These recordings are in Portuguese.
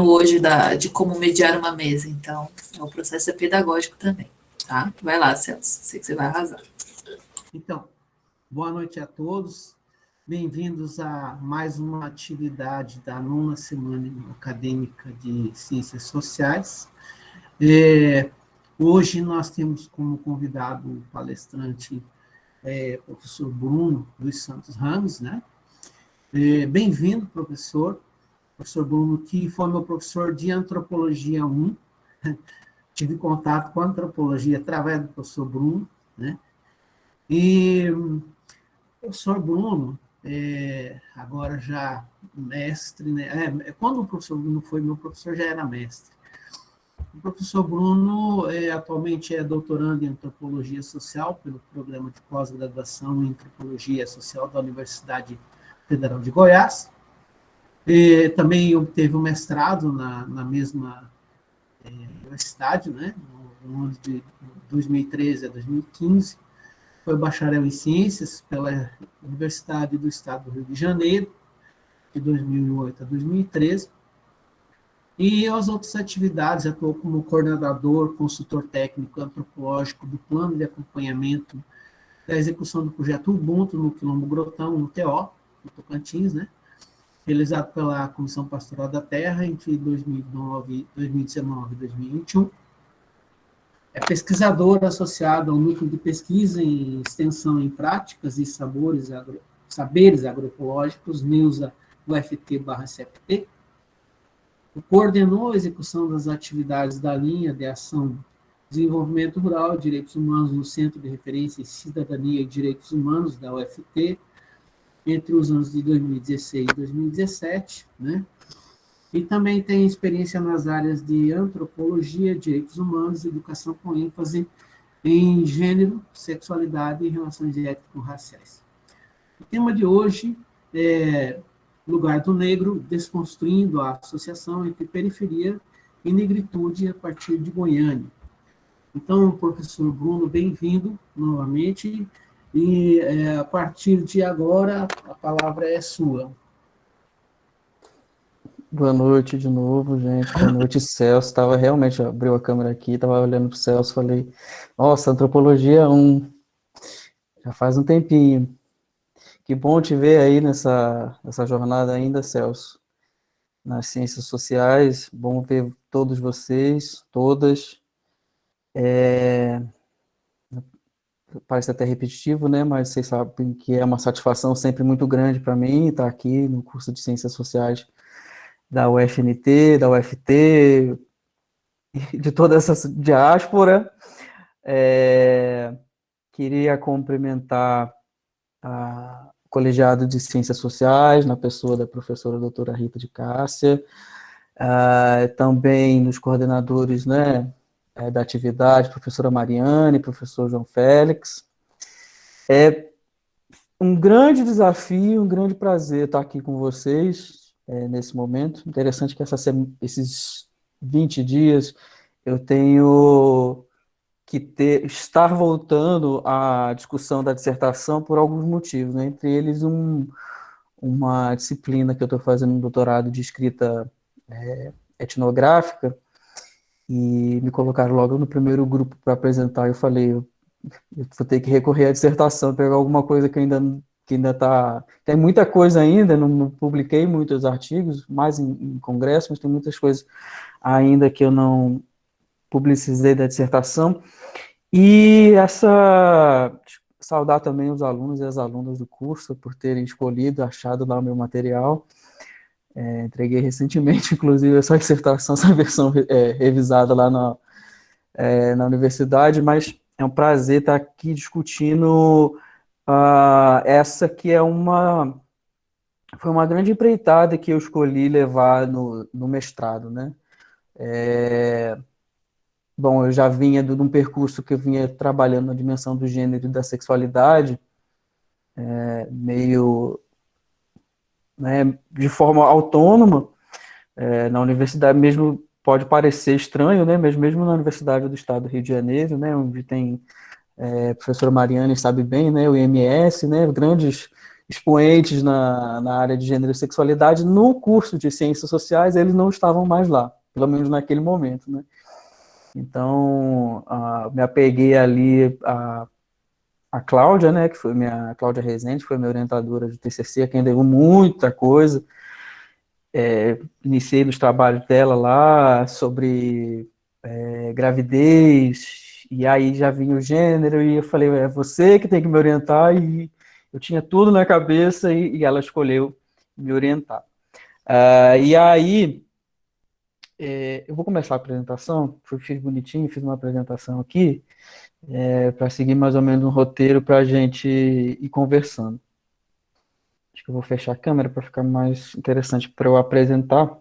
hoje de como mediar uma mesa, então o processo é pedagógico também, tá? Vai lá, Celso, sei que você vai arrasar. Então, boa noite a todos, bem-vindos a mais uma atividade da 9ª Semana Acadêmica de Ciências Sociais. Hoje nós temos como convidado o palestrante professor Bruno dos Santos Ramos, né? Bem-vindo, professor Bruno, que foi meu professor de Antropologia 1, tive contato com a antropologia através do professor Bruno, né? E o professor Bruno, agora já mestre, né? Quando o professor Bruno foi meu professor, já era mestre. O professor Bruno atualmente é doutorando em Antropologia Social pelo Programa de Pós-Graduação em Antropologia Social da Universidade Federal de Goiás. Também obteve um mestrado na mesma universidade, né, no ano de 2013 a 2015. Foi bacharel em Ciências pela Universidade do Estado do Rio de Janeiro, de 2008 a 2013. E as outras atividades, atuou como coordenador, consultor técnico antropológico do plano de acompanhamento da execução do projeto Ubuntu no Quilombo Grotão, no TO, no Tocantins, né? Realizado pela Comissão Pastoral da Terra entre 2019 e 2021. É pesquisador associado ao Núcleo de Pesquisa em Extensão em Práticas e Saberes Agroecológicos, NEUSA UFT/CFT. Coordenou a execução das atividades da linha de ação Desenvolvimento Rural e Direitos Humanos no Centro de Referência em Cidadania e Direitos Humanos da UFT, entre os anos de 2016 e 2017, né? E também tem experiência nas áreas de antropologia, direitos humanos e educação com ênfase em gênero, sexualidade e relações étnico-raciais. O tema de hoje é Lugar do Negro, desconstruindo a associação entre periferia e negritude a partir de Goiânia. Então, professor Bruno, bem-vindo novamente, e a partir de agora a palavra é sua. Boa noite de novo, gente. Boa noite, Celso. Realmente, abriu a câmera aqui, estava olhando para o Celso, falei, nossa, Antropologia 1, já faz um tempinho. Que bom te ver aí nessa jornada ainda, Celso, nas ciências sociais. Bom ver todos vocês, todas. Parece até repetitivo, né? Mas vocês sabem que é uma satisfação sempre muito grande para mim estar aqui no curso de Ciências Sociais da UFNT, da UFT, de toda essa diáspora. Queria cumprimentar o colegiado de Ciências Sociais, na pessoa da professora doutora Rita de Cássia, também nos coordenadores, né, da atividade, professora Mariane, professor João Félix. É um grande desafio, um grande prazer estar aqui com vocês nesse momento. Interessante que esses 20 dias eu tenho que estar voltando à discussão da dissertação por alguns motivos, né? Entre eles uma disciplina que eu estou fazendo um doutorado de escrita etnográfica, e me colocaram logo no primeiro grupo para apresentar. Eu falei, eu vou ter que recorrer à dissertação, pegar alguma coisa que ainda está... Tem muita coisa ainda, não publiquei muitos artigos, mais em congresso, mas tem muitas coisas ainda que eu não publicizei da dissertação. E saudar também os alunos e as alunas do curso por terem escolhido, achado lá o meu material. Entreguei recentemente, inclusive, essa dissertação, essa versão revisada lá na universidade, mas é um prazer estar aqui discutindo essa que foi uma grande empreitada que eu escolhi levar no mestrado, né? Bom, eu já vinha de um percurso que eu vinha trabalhando na dimensão do gênero e da sexualidade, meio, né, de forma autônoma, na universidade mesmo. Pode parecer estranho, né, mas mesmo na Universidade do Estado do Rio de Janeiro, né, onde tem a professora Mariane, sabe bem, né, o IMS, né, grandes expoentes na área de gênero e sexualidade, no curso de ciências sociais, eles não estavam mais lá, pelo menos naquele momento, né? Então, me apeguei ali a Cláudia, né, que foi a Cláudia Rezende, foi minha orientadora de TCC, quem deu muita coisa. Iniciei nos trabalhos dela lá sobre gravidez, e aí já vinha o gênero, e eu falei, é você que tem que me orientar, e eu tinha tudo na cabeça, e ela escolheu me orientar. E aí, eu vou começar a apresentação, fiz bonitinho, fiz uma apresentação aqui, para seguir mais ou menos um roteiro para a gente ir conversando. Acho que eu vou fechar a câmera para ficar mais interessante para eu apresentar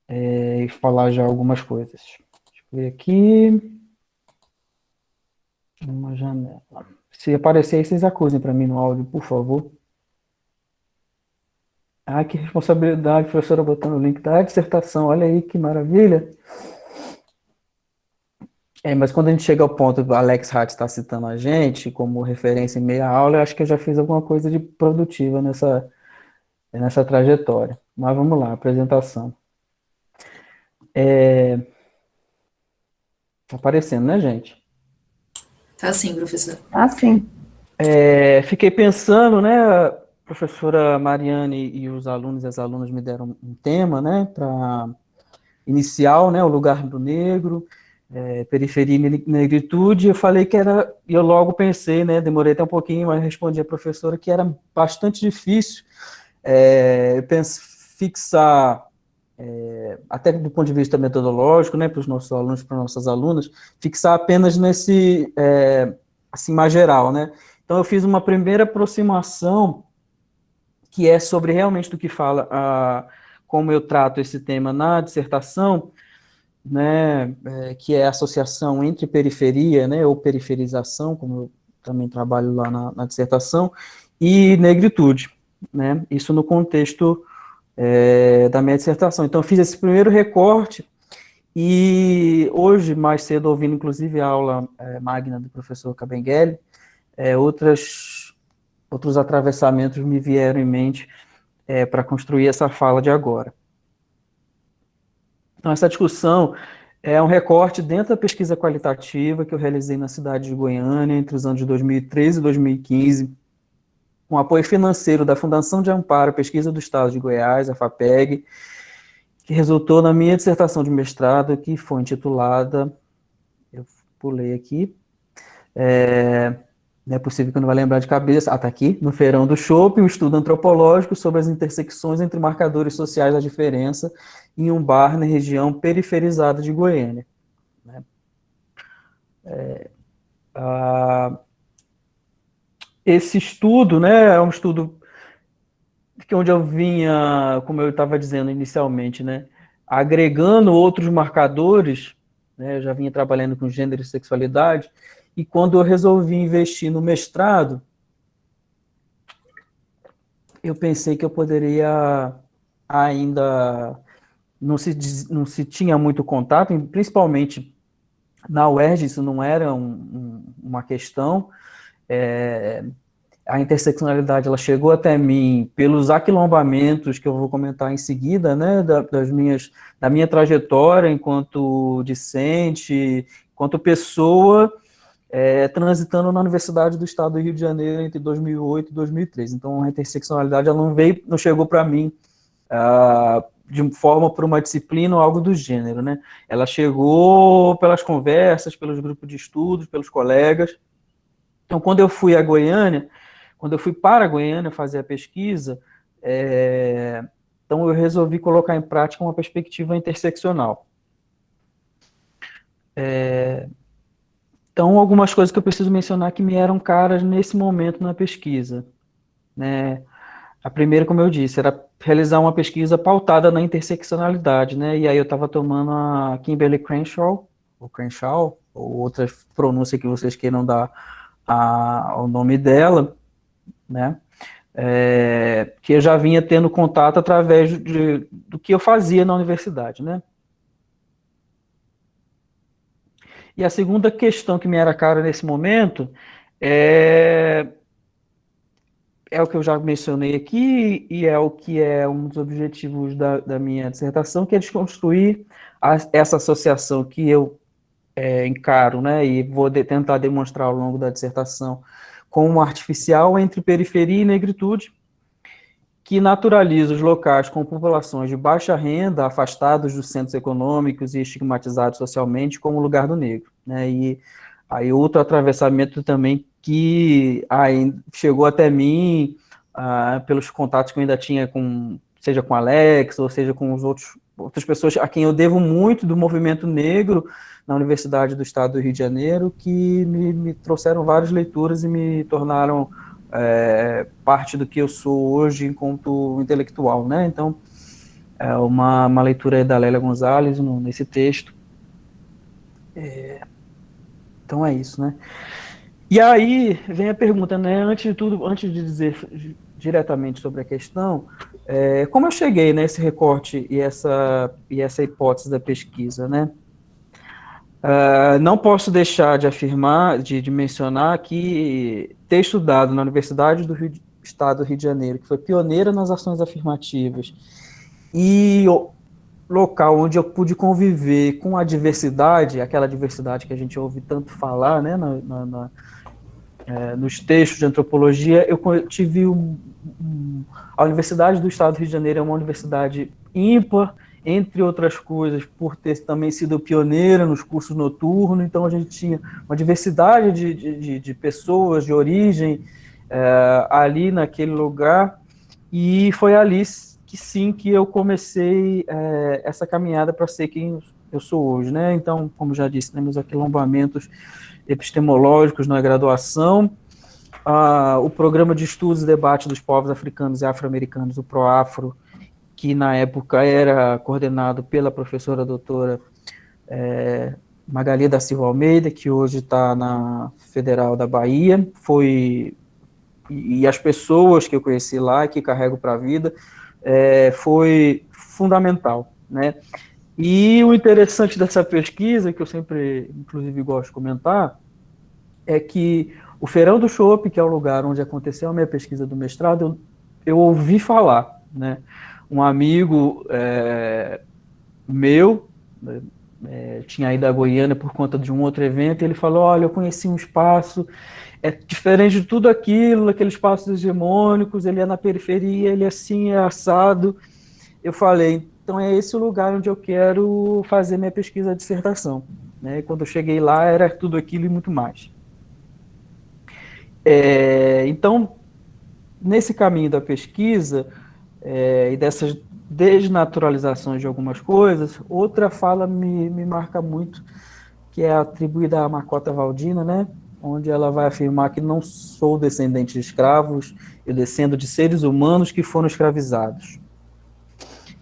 e falar já algumas coisas. Deixa eu ver aqui. Uma janela. Se aparecer aí, vocês acusem para mim no áudio, por favor. Ah, que responsabilidade, professora, botando o link da dissertação. Olha aí que maravilha. Mas quando a gente chega ao ponto do Alex Hart está citando a gente como referência em meia aula, eu acho que eu já fiz alguma coisa de produtiva nessa trajetória. Mas vamos lá, apresentação. Tá aparecendo, né, gente? Tá sim, professor. Ah, sim. Fiquei pensando, né, a professora Mariane e os alunos e as alunas me deram um tema, né, para inicial, né, o lugar do negro, periferia e negritude. Eu falei que era, e eu logo pensei, né, demorei até um pouquinho, mas respondi à professora que era bastante difícil fixar, até do ponto de vista metodológico, né, para os nossos alunos, para nossas alunas, fixar apenas nesse, assim, mais geral, né. Então, eu fiz uma primeira aproximação que é sobre realmente do que fala, como eu trato esse tema na dissertação, né, que é a associação entre periferia, né, ou periferização, como eu também trabalho lá na dissertação, e negritude, né, isso no contexto da minha dissertação. Então, eu fiz esse primeiro recorte, e hoje, mais cedo, ouvindo inclusive a aula magna do professor Kabengele, outros atravessamentos me vieram em mente para construir essa fala de agora. Então, essa discussão é um recorte dentro da pesquisa qualitativa que eu realizei na cidade de Goiânia entre os anos de 2013 e 2015, com apoio financeiro da Fundação de Amparo à Pesquisa do Estado de Goiás, a FAPEG, que resultou na minha dissertação de mestrado, que foi intitulada, eu pulei aqui, não é possível que eu não vá lembrar de cabeça, tá aqui, No Feirão do Chopp, um estudo antropológico sobre as intersecções entre marcadores sociais da diferença em um bar na região periferizada de Goiânia. Né? Esse estudo, né, é um estudo onde eu vinha, como eu estava dizendo inicialmente, né, agregando outros marcadores, né, eu já vinha trabalhando com gênero e sexualidade, e quando eu resolvi investir no mestrado, eu pensei que eu poderia ainda, não se tinha muito contato, principalmente na UERJ, isso não era uma questão, a interseccionalidade ela chegou até mim pelos aquilombamentos que eu vou comentar em seguida, né, da minha trajetória enquanto discente, enquanto pessoa, transitando na Universidade do Estado do Rio de Janeiro entre 2008 e 2013. Então, a interseccionalidade ela não chegou para mim de forma por uma disciplina ou algo do gênero, né? Ela chegou pelas conversas, pelos grupos de estudos, pelos colegas. Então, quando eu fui para a Goiânia fazer a pesquisa, então eu resolvi colocar em prática uma perspectiva interseccional. Então, algumas coisas que eu preciso mencionar que me eram caras nesse momento na pesquisa, né? A primeira, como eu disse, era realizar uma pesquisa pautada na interseccionalidade, né? E aí eu estava tomando a Kimberly Crenshaw, ou outra pronúncia que vocês queiram dar ao nome dela, né? Que eu já vinha tendo contato através do que eu fazia na universidade, né? E a segunda questão que me era cara nesse momento é o que eu já mencionei aqui e é o que é um dos objetivos da minha dissertação, que é desconstruir essa associação que eu encaro, né, e vou tentar demonstrar ao longo da dissertação como artificial entre periferia e negritude, que naturaliza os locais com populações de baixa renda, afastados dos centros econômicos e estigmatizados socialmente como lugar do negro, né, e aí outro atravessamento também que chegou até mim pelos contatos que eu ainda tinha seja com Alex, ou seja com outras pessoas a quem eu devo muito do movimento negro na Universidade do Estado do Rio de Janeiro, que me trouxeram várias leituras e me tornaram parte do que eu sou hoje enquanto intelectual, né? Então, é uma leitura da Lélia Gonzalez nesse texto. Então é isso, né? E aí vem a pergunta, né? Antes de tudo, antes de dizer diretamente sobre a questão, como eu cheguei nesse recorte e essa hipótese da pesquisa, né? Não posso deixar de afirmar, de mencionar que ter estudado na Universidade do Estado do Rio de Janeiro, que foi pioneira nas ações afirmativas, e o local onde eu pude conviver com a diversidade, aquela diversidade que a gente ouve tanto falar, né, nos textos de antropologia, eu tive a Universidade do Estado do Rio de Janeiro é uma universidade ímpar, entre outras coisas, por ter também sido pioneira nos cursos noturnos, então a gente tinha uma diversidade de pessoas, de origem, ali naquele lugar, e foi ali que sim, que eu comecei essa caminhada para ser quem eu sou hoje, né? Então, como já disse, temos aquilombamentos epistemológicos na graduação, o Programa de Estudos e Debate dos Povos Africanos e Afro-Americanos, o PROAFRO, que na época era coordenado pela professora doutora Magali da Silva Almeida, que hoje está na Federal da Bahia, e as pessoas que eu conheci lá, que carrego para a vida, foi fundamental, né? E o interessante dessa pesquisa, que eu sempre, inclusive, gosto de comentar, é que o Feirão do Chopp, que é o lugar onde aconteceu a minha pesquisa do mestrado, eu ouvi falar, né? Um amigo meu tinha ido a Goiânia por conta de um outro evento, e ele falou, olha, eu conheci um espaço, diferente de tudo aquilo, aqueles espaços hegemônicos, ele é na periferia, ele é assim, é assado. Eu falei, então é esse o lugar onde eu quero fazer minha pesquisa de dissertação, né? E quando eu cheguei lá, era tudo aquilo e muito mais. Então, nesse caminho da pesquisa, e dessas desnaturalizações de algumas coisas, outra fala me marca muito, que é atribuída a Marcota Waldina, né? Onde ela vai afirmar que não sou descendente de escravos, eu descendo de seres humanos que foram escravizados.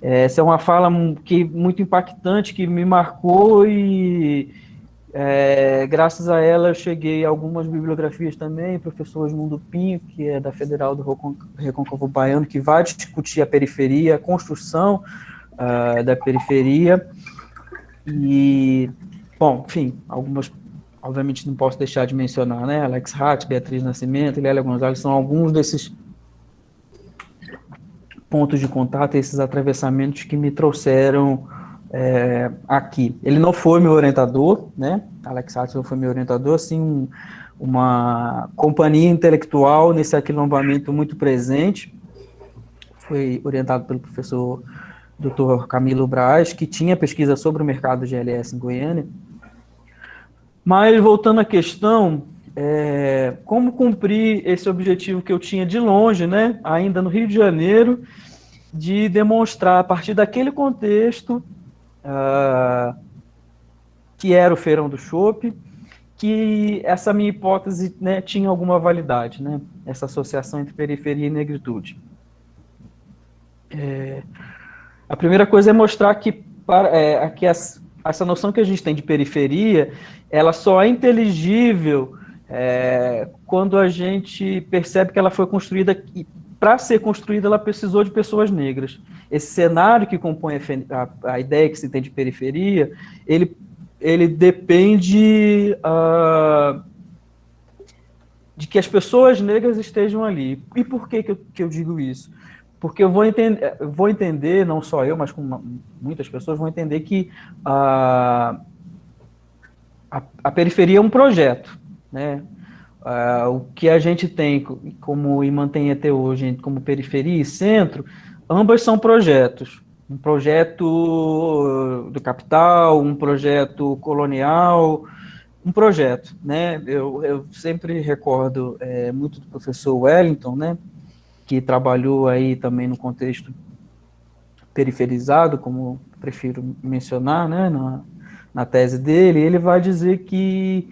Essa é uma fala muito impactante, que me marcou, e graças a ela eu cheguei a algumas bibliografias também, professor Osmundo Pinho, que é da Federal do Recôncavo Baiano, que vai discutir a periferia, a construção da periferia, e, bom, enfim, algumas, obviamente não posso deixar de mencionar, né, Alex Hatt, Beatriz Nascimento, Lélia Gonzalez, são alguns desses pontos de contato, esses atravessamentos que me trouxeram aqui. Ele não foi meu orientador, né? Alex Hatt foi meu orientador, assim, uma companhia intelectual nesse aquilombamento muito presente. Foi orientado pelo professor Dr. Camilo Braz, que tinha pesquisa sobre o mercado GLS em Goiânia. Mas, voltando à questão, como cumprir esse objetivo que eu tinha de longe, né, ainda no Rio de Janeiro, de demonstrar, a partir daquele contexto, que era o Feirão do Chopp, que essa minha hipótese, né, tinha alguma validade, né, essa associação entre periferia e negritude. A primeira coisa é mostrar que essa noção que a gente tem de periferia, ela só é inteligível quando a gente percebe que ela foi construída, e para ser construída ela precisou de pessoas negras. Esse cenário que compõe a ideia que se tem de periferia, ele depende de que as pessoas negras estejam ali. E por que eu digo isso? Porque eu vou entender, não só eu, mas como muitas pessoas vão entender que a periferia é um projeto, né? O que a gente tem como e mantém até hoje como periferia e centro, ambas são projetos. Um projeto do capital, um projeto colonial, um projeto, né? Eu sempre recordo muito do professor Wellington, né? Que trabalhou aí também no contexto periferizado, como prefiro mencionar, né? Na tese dele, ele vai dizer que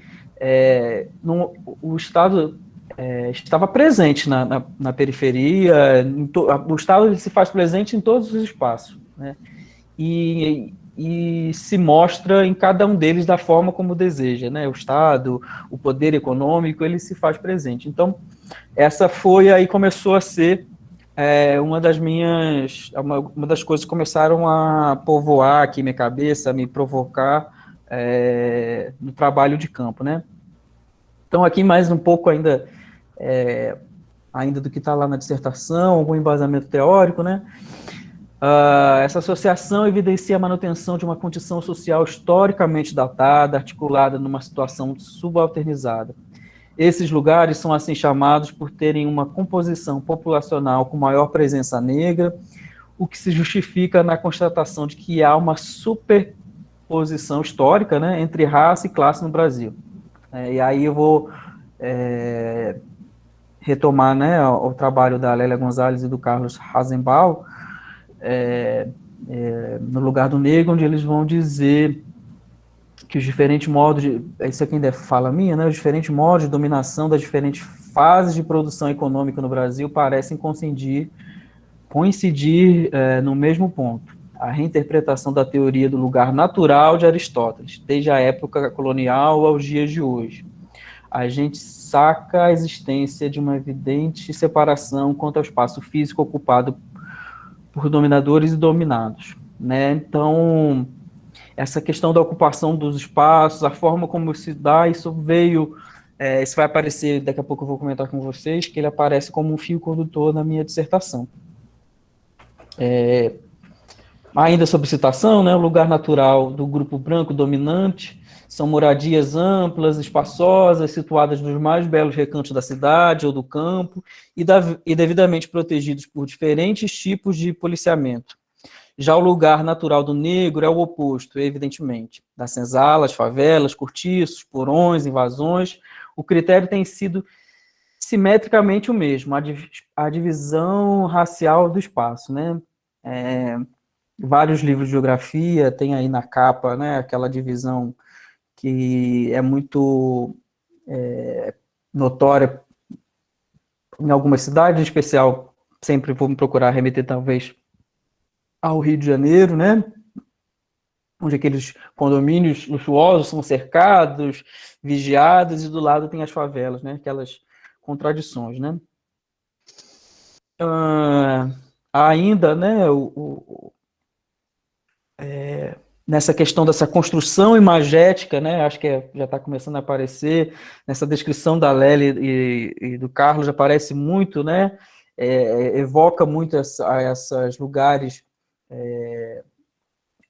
o Estado estava presente na periferia, o Estado se faz presente em todos os espaços, né? E se mostra em cada um deles da forma como deseja, né? O Estado, o poder econômico, ele se faz presente. Então, essa foi aí começou a ser uma das coisas que começaram a povoar aqui minha cabeça, a me provocar no trabalho de campo, né? Então, aqui mais um pouco ainda do que está lá na dissertação, algum embasamento teórico, né? Essa associação evidencia a manutenção de uma condição social historicamente datada, articulada numa situação subalternizada. Esses lugares são assim chamados por terem uma composição populacional com maior presença negra, o que se justifica na constatação de que há uma superposição histórica, né, entre raça e classe no Brasil. E aí eu vou retomar, né, o trabalho da Lélia Gonzalez e do Carlos Rasenbaum, no Lugar do Negro, onde eles vão dizer que os diferentes modos isso aqui ainda é fala minha, né, os diferentes modos de dominação das diferentes fases de produção econômica no Brasil parecem coincidir no mesmo ponto. A reinterpretação da teoria do lugar natural de Aristóteles, desde a época colonial aos dias de hoje. A gente saca a existência de uma evidente separação quanto ao espaço físico ocupado por dominadores e dominados, né? Então, essa questão da ocupação dos espaços, a forma como se dá, isso vai aparecer, daqui a pouco eu vou comentar com vocês, que ele aparece como um fio condutor na minha dissertação. Ainda sobre citação, né, o lugar natural do grupo branco dominante são moradias amplas, espaçosas, situadas nos mais belos recantos da cidade ou do campo e devidamente protegidos por diferentes tipos de policiamento. Já o lugar natural do negro é o oposto, evidentemente. Das senzalas, favelas, cortiços, porões, invasões, o critério tem sido simetricamente o mesmo, a divisão racial do espaço, né? Vários livros de geografia tem aí na capa, né, aquela divisão que é muito notória em algumas cidades, em especial, sempre vou me procurar remeter talvez ao Rio de Janeiro, né, onde aqueles condomínios luxuosos são cercados, vigiados, e do lado tem as favelas, né, aquelas contradições, né. Ainda, né, nessa questão dessa construção imagética, né, acho que já está começando a aparecer, nessa descrição da Lélia e do Carlos, aparece muito, né, evoca muito esses lugares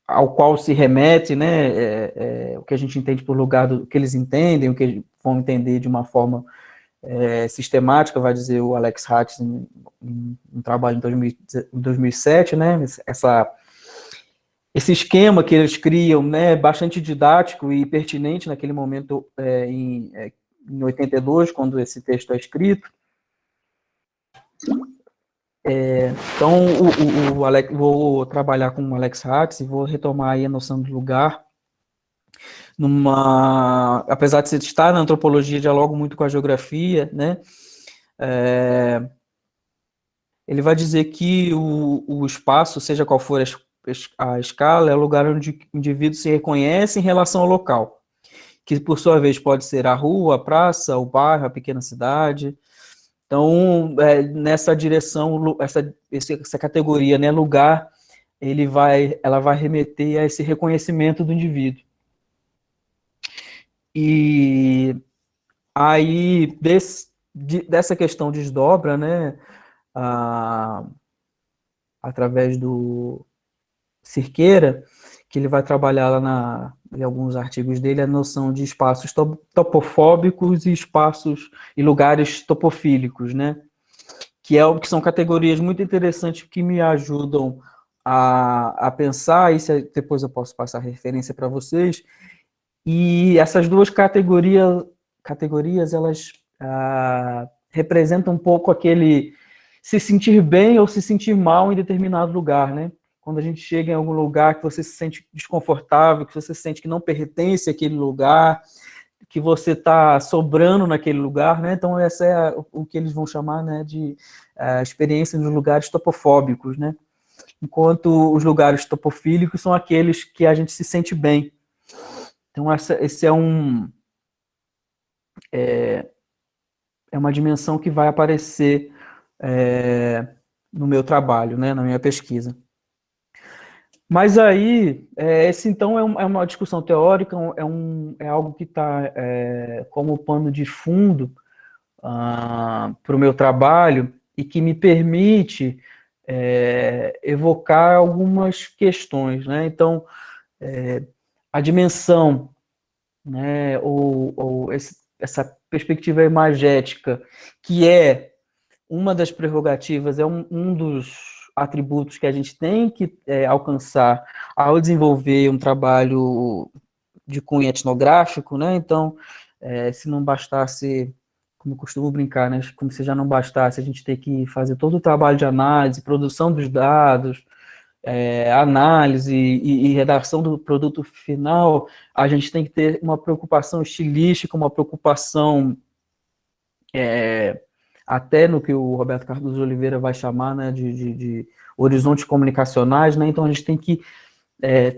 ao qual se remete, né, o que a gente entende por lugar, o que eles entendem, o que vão entender de uma forma sistemática, vai dizer o Alex Hatch em um trabalho em 2007, né, esse esquema que eles criam, né, bastante didático e pertinente naquele momento, em 82, quando esse texto é escrito. Então, vou trabalhar com o Alex Hatch e vou retomar aí a noção do lugar. Apesar de estar na antropologia, dialogo muito com a geografia, né, ele vai dizer que o espaço, seja qual for a escala, é o lugar onde o indivíduo se reconhece em relação ao local, que por sua vez pode ser a rua, a praça, o bairro, a pequena cidade. Então, nessa direção, essa categoria, né, lugar, ela vai remeter a esse reconhecimento do indivíduo. E aí, dessa questão desdobra, né, através do Cirqueira, que ele vai trabalhar lá em alguns artigos dele a noção de espaços topofóbicos e espaços e lugares topofílicos, né? Que são categorias muito interessantes que me ajudam a pensar, e depois eu posso passar referência para vocês. E essas duas categorias elas representam um pouco aquele se sentir bem ou se sentir mal em determinado lugar, né? Quando a gente chega em algum lugar que você se sente desconfortável, que você sente que não pertence àquele lugar, que você está sobrando naquele lugar, né? Então, essa é o que eles vão chamar, né, de experiência nos lugares topofóbicos, né? Enquanto os lugares topofílicos são aqueles que a gente se sente bem. Então, esse é uma dimensão que vai aparecer no meu trabalho, né, na minha pesquisa. Mas aí, esse então é uma discussão teórica, é algo que está como pano de fundo para o meu trabalho e que me permite evocar algumas questões, né? Então, a dimensão, né, ou essa perspectiva imagética, que é uma das prerrogativas, é um dos atributos que a gente tem que alcançar ao desenvolver um trabalho de cunho etnográfico, né? Então, se não bastasse, como eu costumo brincar, né? Como se já não bastasse a gente ter que fazer todo o trabalho de análise, produção dos dados, análise e redação do produto final, a gente tem que ter uma preocupação estilística, uma preocupação até no que o Roberto Cardoso de Oliveira vai chamar, né, de horizontes comunicacionais, né? Então a gente tem que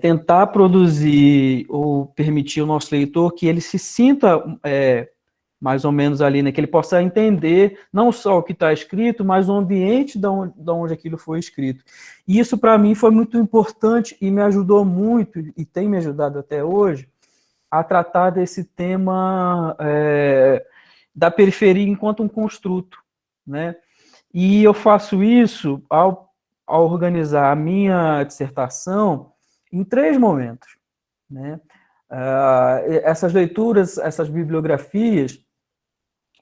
tentar produzir ou permitir ao nosso leitor que ele se sinta mais ou menos ali, né, que ele possa entender não só o que está escrito, mas o ambiente de onde aquilo foi escrito. E isso, para mim, foi muito importante e me ajudou muito, e tem me ajudado até hoje, a tratar desse tema da periferia enquanto um construto, né? E eu faço isso ao organizar a minha dissertação em 3 momentos, né? Essas leituras, essas bibliografias,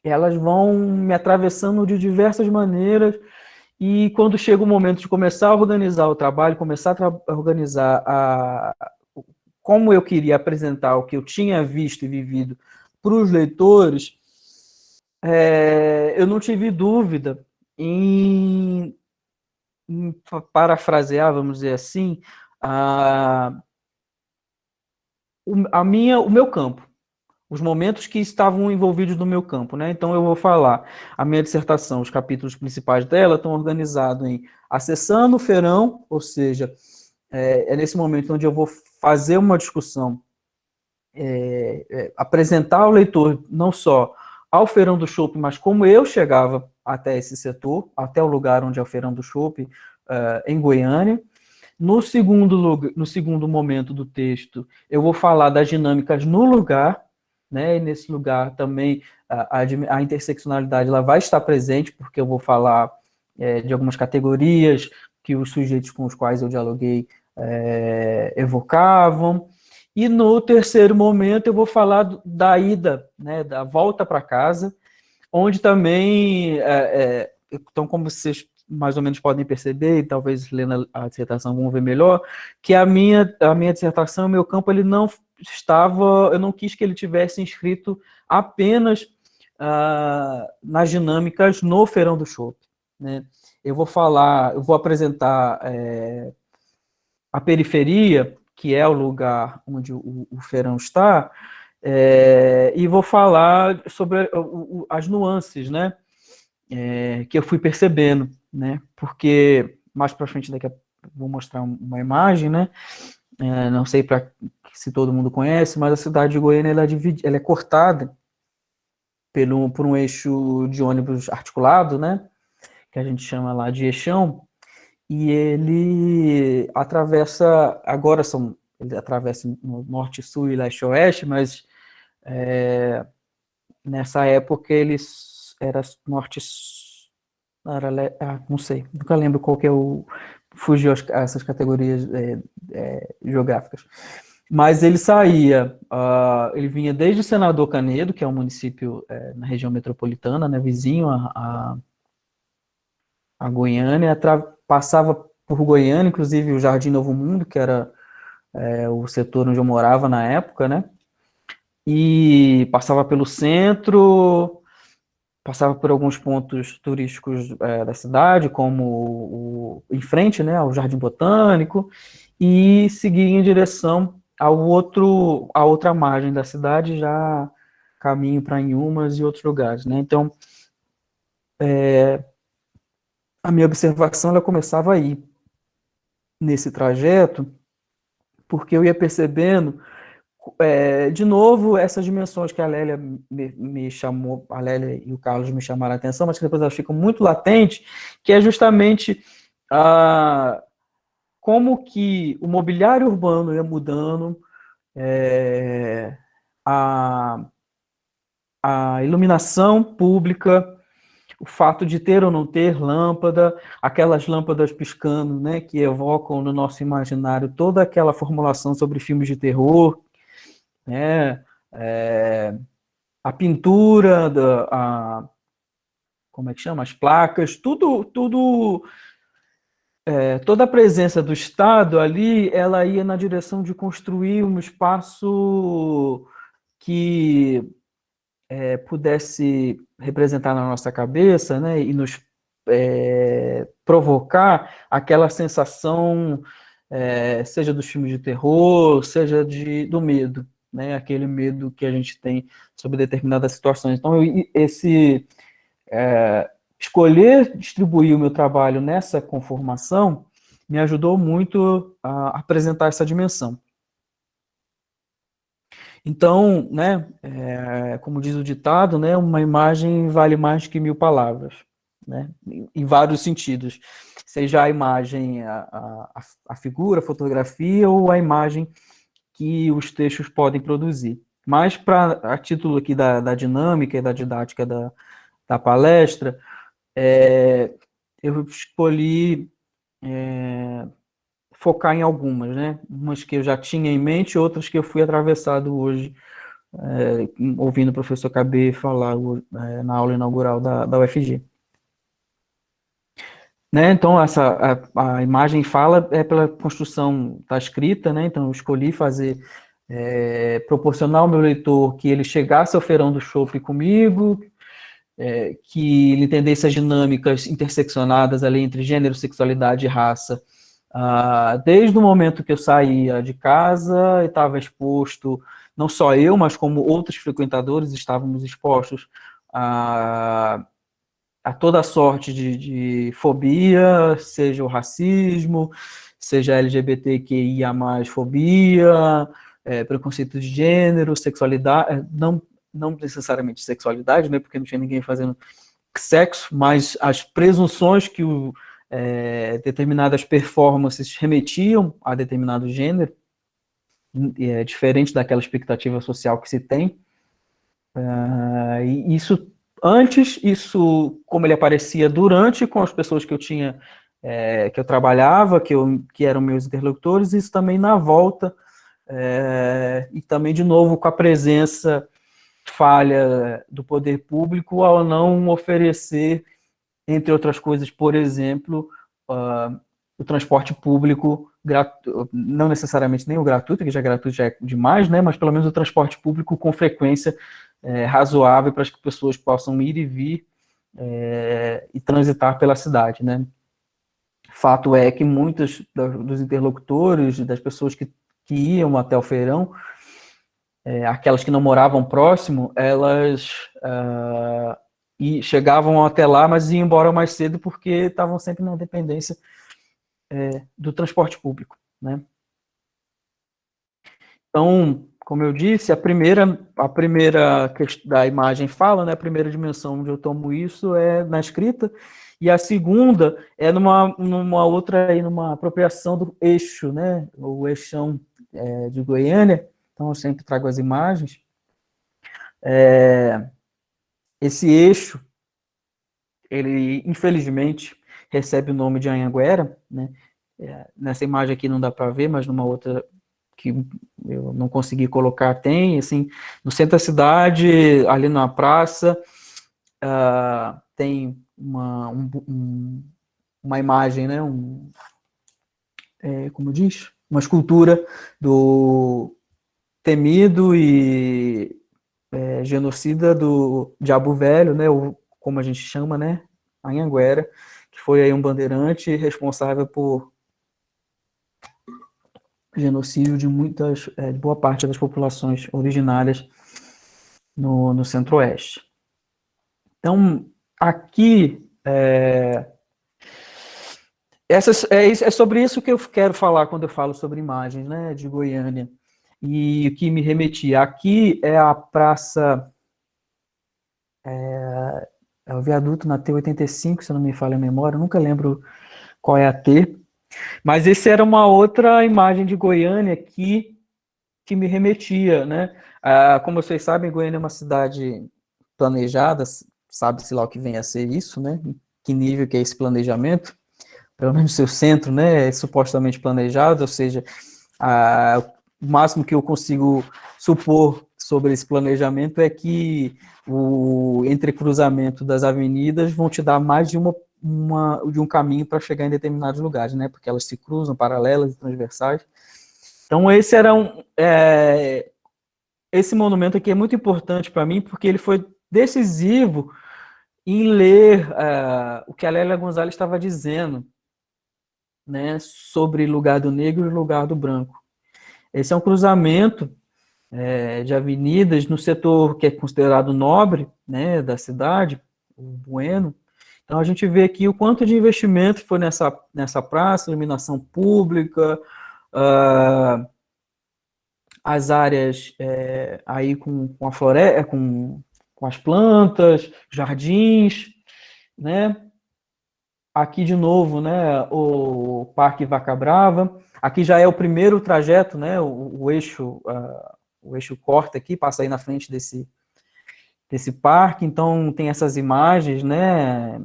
elas vão me atravessando de diversas maneiras, e quando chega o momento de começar a organizar o trabalho, começar a organizar como eu queria apresentar o que eu tinha visto e vivido para os leitores, eu não tive dúvida em parafrasear, vamos dizer assim, o meu campo, os momentos que estavam envolvidos no meu campo, né? Então eu vou falar a minha dissertação, os capítulos principais dela estão organizados em acessando o feirão, ou seja, nesse momento onde eu vou fazer uma discussão, apresentar ao leitor não só ao feirão do chopp, mas como eu chegava até esse setor, até o lugar onde é o feirão do chopp, em Goiânia. No segundo momento do texto, eu vou falar das dinâmicas no lugar, né? E nesse lugar também a interseccionalidade ela vai estar presente, porque eu vou falar de algumas categorias que os sujeitos com os quais eu dialoguei evocavam. E no terceiro momento eu vou falar da ida, né, da volta para casa, onde também, então, como vocês mais ou menos podem perceber, e talvez lendo a dissertação vão ver melhor, que a minha dissertação, o meu campo, ele não estava, eu não quis que ele tivesse inscrito apenas nas dinâmicas no feirão do chopp, né? Eu vou apresentar a periferia, que é o lugar onde o feirão está, e vou falar sobre as nuances, né, que eu fui percebendo, né, porque mais para frente daqui vou mostrar uma imagem, né, não sei se todo mundo conhece, mas a cidade de Goiânia ela é cortada por um eixo de ônibus articulado, né, que a gente chama lá de eixão, e ele atravessa, ele atravessa no norte, sul e leste-oeste, mas nessa época ele era norte, não sei, nunca lembro qual que é fugiu essas categorias geográficas. Mas ele saía, ele vinha desde Senador Canedo, que é um município na região metropolitana, né, vizinho a Goiânia, passava por Goiânia, inclusive o Jardim Novo Mundo, que era o setor onde eu morava na época, né, e passava pelo centro, passava por alguns pontos turísticos da cidade, como em frente, né, ao Jardim Botânico, e seguia em direção à outra margem da cidade, já caminho para Inhumas e outros lugares, né? Então, a minha observação ela começava aí, nesse trajeto, porque eu ia percebendo, de novo, essas dimensões que a Lélia me chamou, a Lélia e o Carlos me chamaram a atenção, mas que depois elas ficam muito latentes, que é justamente como que o mobiliário urbano ia mudando, a iluminação pública, o fato de ter ou não ter lâmpada, aquelas lâmpadas piscando, né, que evocam no nosso imaginário toda aquela formulação sobre filmes de terror, né, a pintura, como é que chama? As placas, toda a presença do Estado ali, ela ia na direção de construir um espaço que pudesse representar na nossa cabeça, né, e nos provocar aquela sensação, seja dos filmes de terror, seja do medo, né, aquele medo que a gente tem sobre determinadas situações. Então, escolher distribuir o meu trabalho nessa conformação me ajudou muito a apresentar essa dimensão. Então, né, como diz o ditado, né, uma imagem vale mais que 1000 palavras, né, em vários sentidos, seja a imagem, a figura, a fotografia, ou a imagem que os textos podem produzir. Mas, a título aqui da dinâmica e da didática da palestra, eu escolhi focar em algumas, né? Umas que eu já tinha em mente, outras que eu fui atravessado hoje, ouvindo o professor KB falar na aula inaugural da UFG. Né? Então, a imagem fala pela construção da escrita, né? Então, eu escolhi proporcionar ao meu leitor que ele chegasse ao feirão do shopping comigo, que ele entendesse as dinâmicas interseccionadas ali entre gênero, sexualidade e raça, desde o momento que eu saía de casa e estava exposto, não só eu, mas como outros frequentadores estávamos expostos a toda sorte de fobia, seja o racismo, seja a LGBTQIA+, fobia, preconceito de gênero, sexualidade, não necessariamente sexualidade, né, porque não tinha ninguém fazendo sexo, mas as presunções que determinadas performances remetiam a determinado gênero, diferente daquela expectativa social que se tem. E isso, como ele aparecia durante, com as pessoas que eu tinha, que eu trabalhava, que eram meus interlocutores, isso também na volta, e também, de novo, com a presença falha do poder público ao não oferecer, entre outras coisas, por exemplo, o transporte público, não necessariamente nem o gratuito, que já gratuito já é demais, né, mas pelo menos o transporte público com frequência razoável para que as pessoas possam ir e vir e transitar pela cidade, né. Fato é que muitos dos interlocutores, das pessoas que iam até o feirão, aquelas que não moravam próximo, elas chegavam até lá, mas iam embora mais cedo porque estavam sempre na dependência do transporte público, né? Então, como eu disse, a primeira da imagem fala, né? A primeira dimensão onde eu tomo isso é na escrita, e a segunda é numa outra aí, numa apropriação do eixo, né? O eixão de Goiânia. Então, eu sempre trago as imagens. Esse eixo, ele infelizmente recebe o nome de Anhanguera, né? Nessa imagem aqui não dá para ver, mas numa outra que eu não consegui colocar tem, assim, no centro da cidade, ali na praça, tem uma imagem, né? Como diz? Uma escultura do temido e genocida do Diabo Velho, né? Ou como a gente chama, né? Anhanguera, que foi aí um bandeirante responsável por genocídio de de boa parte das populações originárias no Centro-Oeste. Então, aqui, é sobre isso que eu quero falar quando eu falo sobre imagens, né, de Goiânia. E o que me remetia aqui é a praça, é o viaduto na T85, se não me falha a memória, eu nunca lembro qual é a T, mas esse era uma outra imagem de Goiânia que me remetia, né? Como vocês sabem, Goiânia é uma cidade planejada, sabe-se lá o que vem a ser isso, né? Que nível que é esse planejamento? Pelo menos seu centro, né? É supostamente planejado, ou seja, o máximo que eu consigo supor sobre esse planejamento é que o entrecruzamento das avenidas vão te dar mais de um caminho para chegar em determinados lugares, né? Porque elas se cruzam, paralelas e transversais. Então, esse monumento aqui é muito importante para mim, porque ele foi decisivo em ler o que a Lélia Gonzalez estava dizendo, né, sobre lugar do negro e lugar do branco. Esse é um cruzamento de avenidas no setor que é considerado nobre, né, da cidade, o Bueno. Então, a gente vê aqui o quanto de investimento foi nessa praça, iluminação pública, as áreas aí com a floresta, com as plantas, jardins, né? Aqui de novo, né? O Parque Vaca Brava. Aqui já é o primeiro trajeto, né? O eixo corta aqui, passa aí na frente desse parque. Então tem essas imagens, né?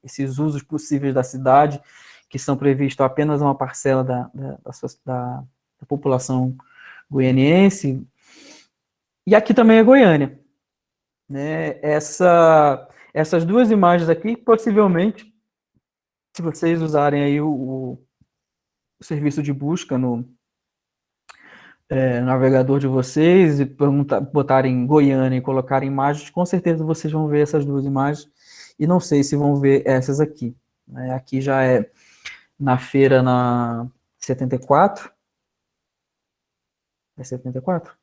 Esses usos possíveis da cidade que são previstos apenas uma parcela da população goianiense, e aqui também é Goiânia, né? Essas duas imagens aqui, possivelmente, se vocês usarem aí o serviço de busca no navegador de vocês e botarem Goiânia e colocarem imagens, com certeza vocês vão ver essas duas imagens, e não sei se vão ver essas aqui, né? Aqui já é na feira na 74, é 74?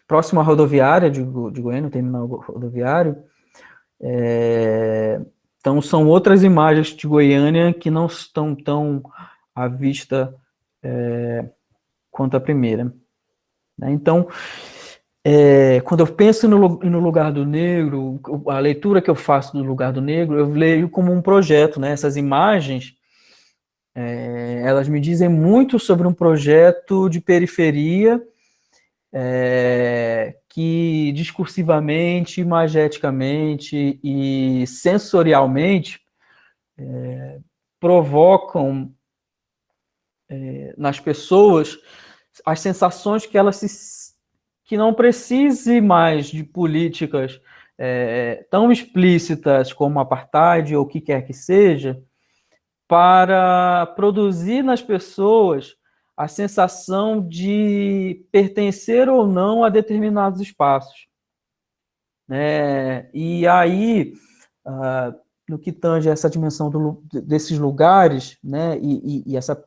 Próximo à rodoviária de Goiânia, terminal rodoviário. Então, são outras imagens de Goiânia que não estão tão à vista quanto a primeira. Então, quando eu penso no lugar do negro, a leitura que eu faço do lugar do negro, eu leio como um projeto, né? Essas imagens, elas me dizem muito sobre um projeto de periferia que discursivamente, imageticamente e sensorialmente provocam nas pessoas as sensações que não precise mais de políticas tão explícitas como apartheid ou o que quer que seja, para produzir nas pessoas a sensação de pertencer ou não a determinados espaços, né? E aí, no que tange essa dimensão desses lugares, né? E essa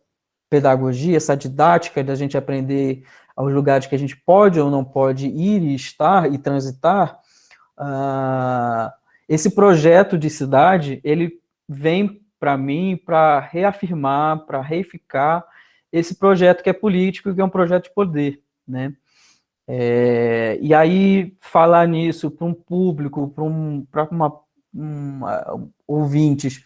pedagogia, essa didática da gente aprender aos lugares que a gente pode ou não pode ir e estar e transitar, esse projeto de cidade, ele vem para mim para reafirmar, para reificar esse projeto que é político, que é um projeto de poder, né? E aí, falar nisso para um público, para ouvintes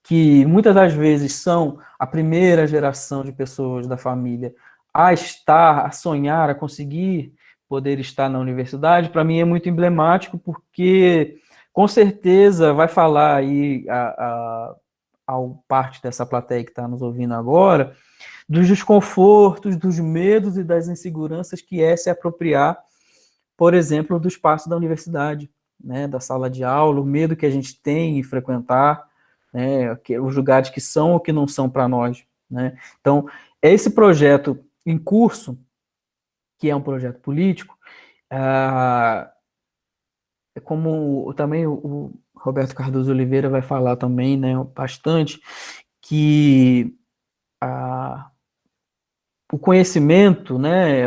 que muitas das vezes são a primeira geração de pessoas da família a sonhar, a conseguir poder estar na universidade, para mim é muito emblemático, porque Com certeza vai falar aí ao parte dessa plateia que está nos ouvindo agora, dos desconfortos, dos medos e das inseguranças que é se apropriar, por exemplo, do espaço da universidade, né, da sala de aula, o medo que a gente tem em frequentar, né, os lugares que são ou que não são para nós, né. Então, esse projeto em curso, que é um projeto político, como também o Roberto Cardoso Oliveira vai falar também, né, bastante, que o conhecimento, né,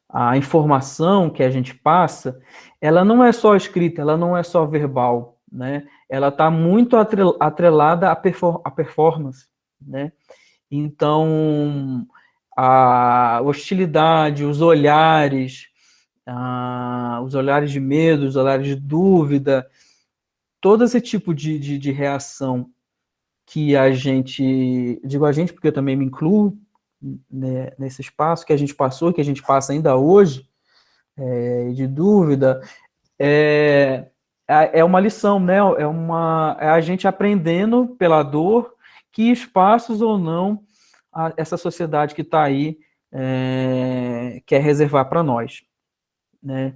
a informação que a gente passa, ela não é só escrita, ela não é só verbal, né, ela está muito atrelada à performance, né, então a hostilidade, os olhares de medo, os olhares de dúvida, todo esse tipo de reação que a gente, digo a gente porque eu também me incluo, né, nesse espaço que a gente passou, que a gente passa ainda hoje, de dúvida, é uma lição, né? É a gente aprendendo pela dor que espaços ou não essa sociedade que está aí quer reservar para nós, né?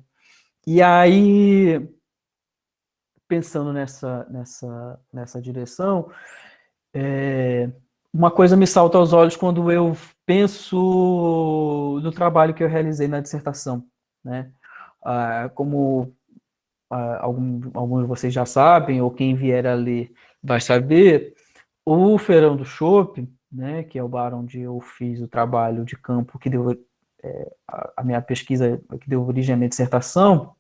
E aí, pensando nessa direção, uma coisa me salta aos olhos quando eu penso no trabalho que eu realizei na dissertação, né? Como alguns de vocês já sabem, ou quem vier a ler vai saber, o Feirão do Chopp, né, que é o bar onde eu fiz o trabalho de campo que deu a minha pesquisa, que deu origem à minha dissertação,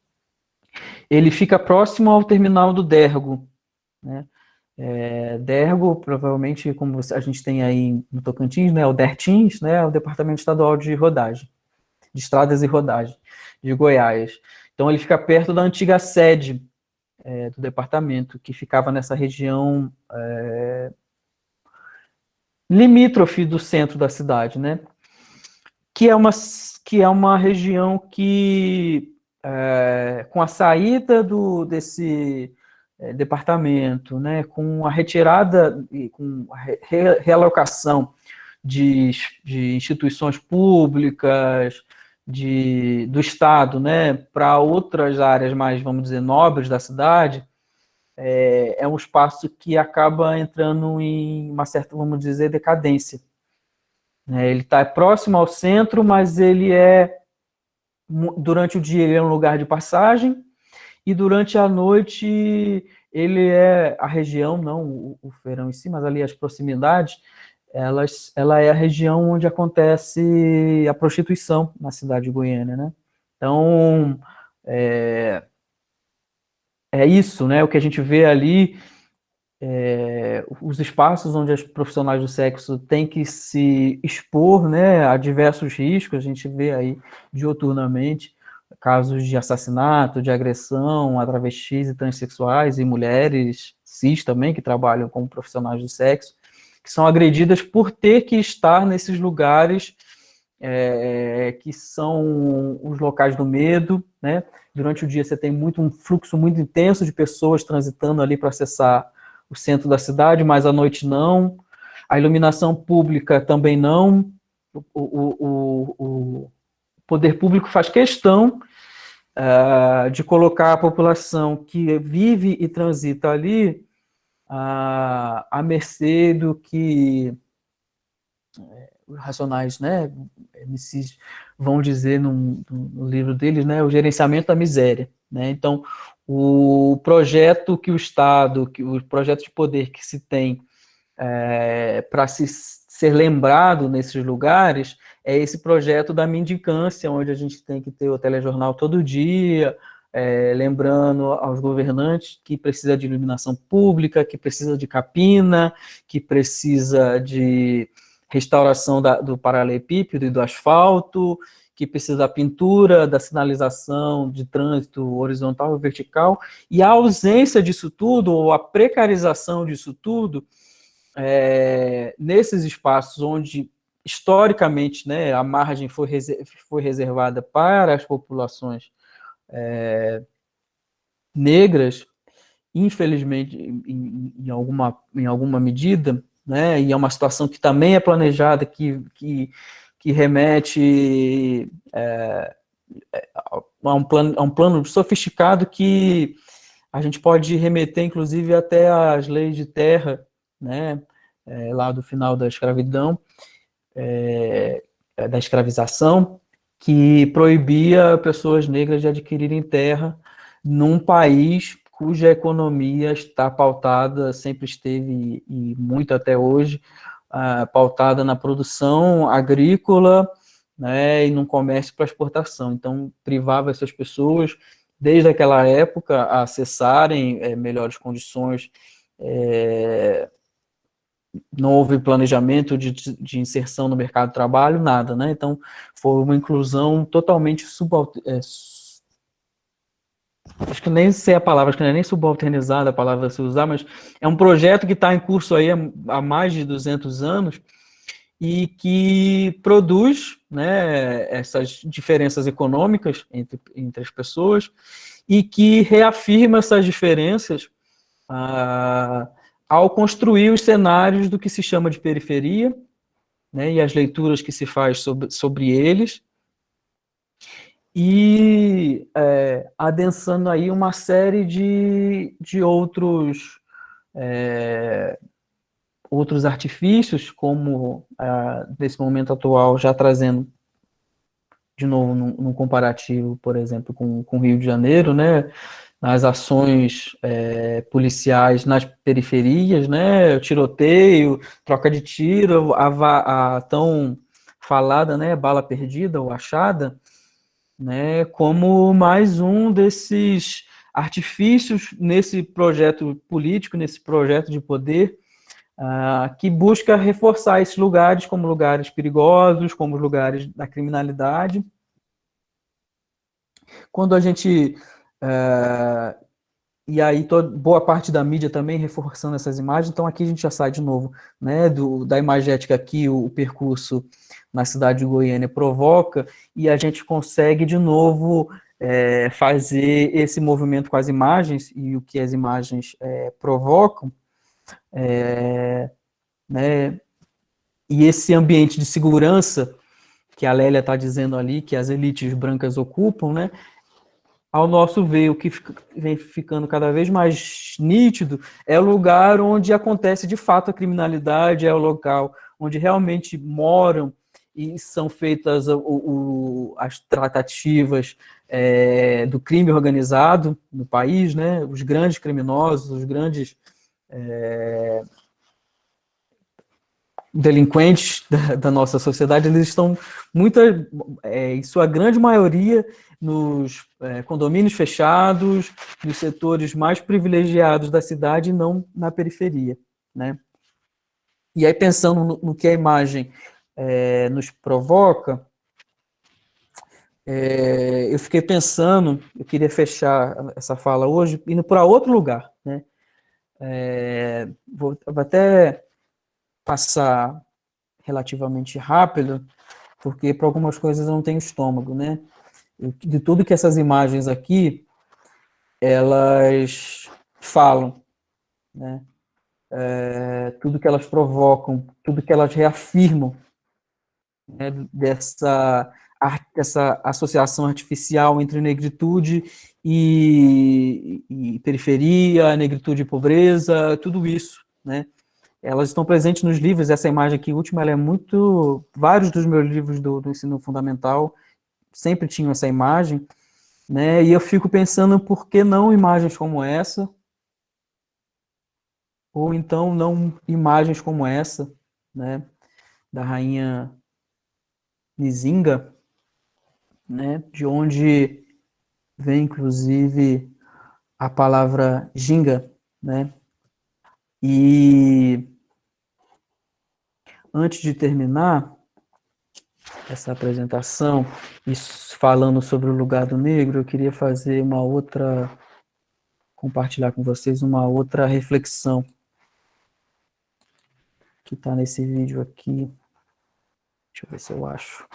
ele fica próximo ao terminal do Dergo, né? Dergo, provavelmente, como a gente tem aí no Tocantins, né, o DERTINS, né, o Departamento Estadual de Rodagem, de Estradas e Rodagem, de Goiás. Então, ele fica perto da antiga sede do departamento, que ficava nessa região limítrofe do centro da cidade, né, que é uma região que, com a saída desse departamento, né, com a retirada e com a realocação de instituições públicas, do Estado, né, para outras áreas mais, vamos dizer, nobres da cidade, é um espaço que acaba entrando em uma certa, vamos dizer, decadência. Ele está próximo ao centro, mas durante o dia ele é um lugar de passagem, e durante a noite ele a região, não o feirão em si, mas ali as proximidades, ela é a região onde acontece a prostituição na cidade de Goiânia, né? Então, isso, né? O que a gente vê ali, os espaços onde as profissionais do sexo têm que se expor, né, a diversos riscos, a gente vê aí diuturnamente casos de assassinato, de agressão a travestis e transexuais e mulheres cis também, que trabalham como profissionais do sexo, que são agredidas por ter que estar nesses lugares que são os locais do medo, né? Durante o dia você tem um fluxo muito intenso de pessoas transitando ali para acessar o centro da cidade, mas à noite não. A iluminação pública também não. O poder público faz questão de colocar a população que vive e transita ali à mercê do que os Racionais, né, MCs vão dizer no livro deles, né, o gerenciamento da miséria, né? Então, o projeto que o Estado, o projeto de poder que se tem para ser lembrado nesses lugares é esse projeto da mendicância, onde a gente tem que ter o telejornal todo dia, lembrando aos governantes que precisa de iluminação pública, que precisa de capina, que precisa de restauração do paralelepípedo e do asfalto, que precisa da pintura, da sinalização de trânsito horizontal e vertical, e a ausência disso tudo, ou a precarização disso tudo, nesses espaços onde, historicamente, né, a margem foi reservada para as populações negras, infelizmente, em alguma medida, né, e é uma situação que também é planejada, que remete a um plano sofisticado que a gente pode remeter, inclusive, até às leis de terra, né, lá do final da escravidão, da escravização, que proibia pessoas negras de adquirirem terra num país cuja economia está pautada, sempre esteve e muito até hoje, pautada na produção agrícola, né, e no comércio para exportação. Então, privava essas pessoas, desde aquela época, a acessarem melhores condições. Não houve planejamento de inserção no mercado de trabalho, nada, né? Então, foi uma inclusão totalmente acho que nem sei a palavra, acho que não é nem subalternizada a palavra a se usar, mas é um projeto que está em curso aí há mais de 200 anos e que produz, né, essas diferenças econômicas entre as pessoas e que reafirma essas diferenças ao construir os cenários do que se chama de periferia, né, e as leituras que se faz sobre eles, e adensando aí uma série de outros artifícios, como nesse momento atual, já trazendo de novo num comparativo, por exemplo, com o Rio de Janeiro, né, nas ações policiais nas periferias, né, tiroteio, troca de tiro, a tão falada, né, bala perdida ou achada, né, como mais um desses artifícios nesse projeto político, nesse projeto de poder, que busca reforçar esses lugares como lugares perigosos, como lugares da criminalidade. Quando a gente... e aí boa parte da mídia também reforçando essas imagens, então aqui a gente já sai de novo, né, da imagética que o percurso na cidade de Goiânia provoca, e a gente consegue de novo fazer esse movimento com as imagens, e o que as imagens provocam, né, e esse ambiente de segurança que a Lélia está dizendo ali, que as elites brancas ocupam, né, ao nosso ver, o que vem ficando cada vez mais nítido é o lugar onde acontece de fato a criminalidade, é o local onde realmente moram e são feitas as tratativas do crime organizado no país, né? Os grandes criminosos, os grandes delinquentes da nossa sociedade, eles estão em sua grande maioria, nos condomínios fechados, nos setores mais privilegiados da cidade, e não na periferia, né? E aí, pensando no que a imagem nos provoca, eu fiquei pensando, eu queria fechar essa fala hoje, indo para outro lugar, né? Vou até passar relativamente rápido, porque para algumas coisas eu não tenho estômago, né? De tudo que essas imagens aqui, elas falam, né? Tudo que elas provocam, tudo que elas reafirmam, né? Dessa associação artificial entre negritude e periferia, negritude e pobreza, tudo isso, né? Elas estão presentes nos livros. Essa imagem aqui, última, ela é muito... Vários dos meus livros do ensino fundamental sempre tinham essa imagem, né? E eu fico pensando por que não imagens como essa, ou então não imagens como essa, né? Da rainha Nzinga, né? De onde vem, inclusive, a palavra ginga, né? E antes de terminar essa apresentação, e falando sobre o lugar do negro, eu queria fazer compartilhar com vocês uma outra reflexão que está nesse vídeo aqui. Deixa eu ver se eu acho.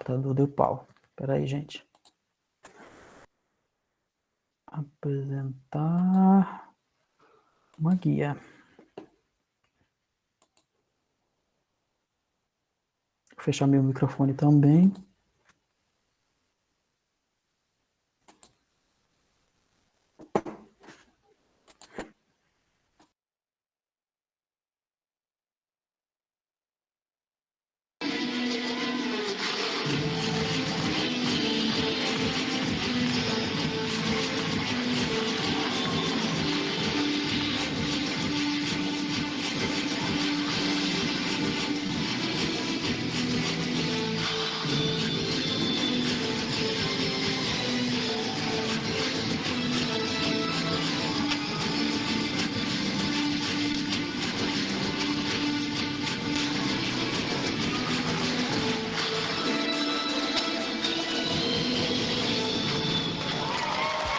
computador deu pau. Espera aí, gente. Apresentar uma guia. Vou fechar meu microfone também.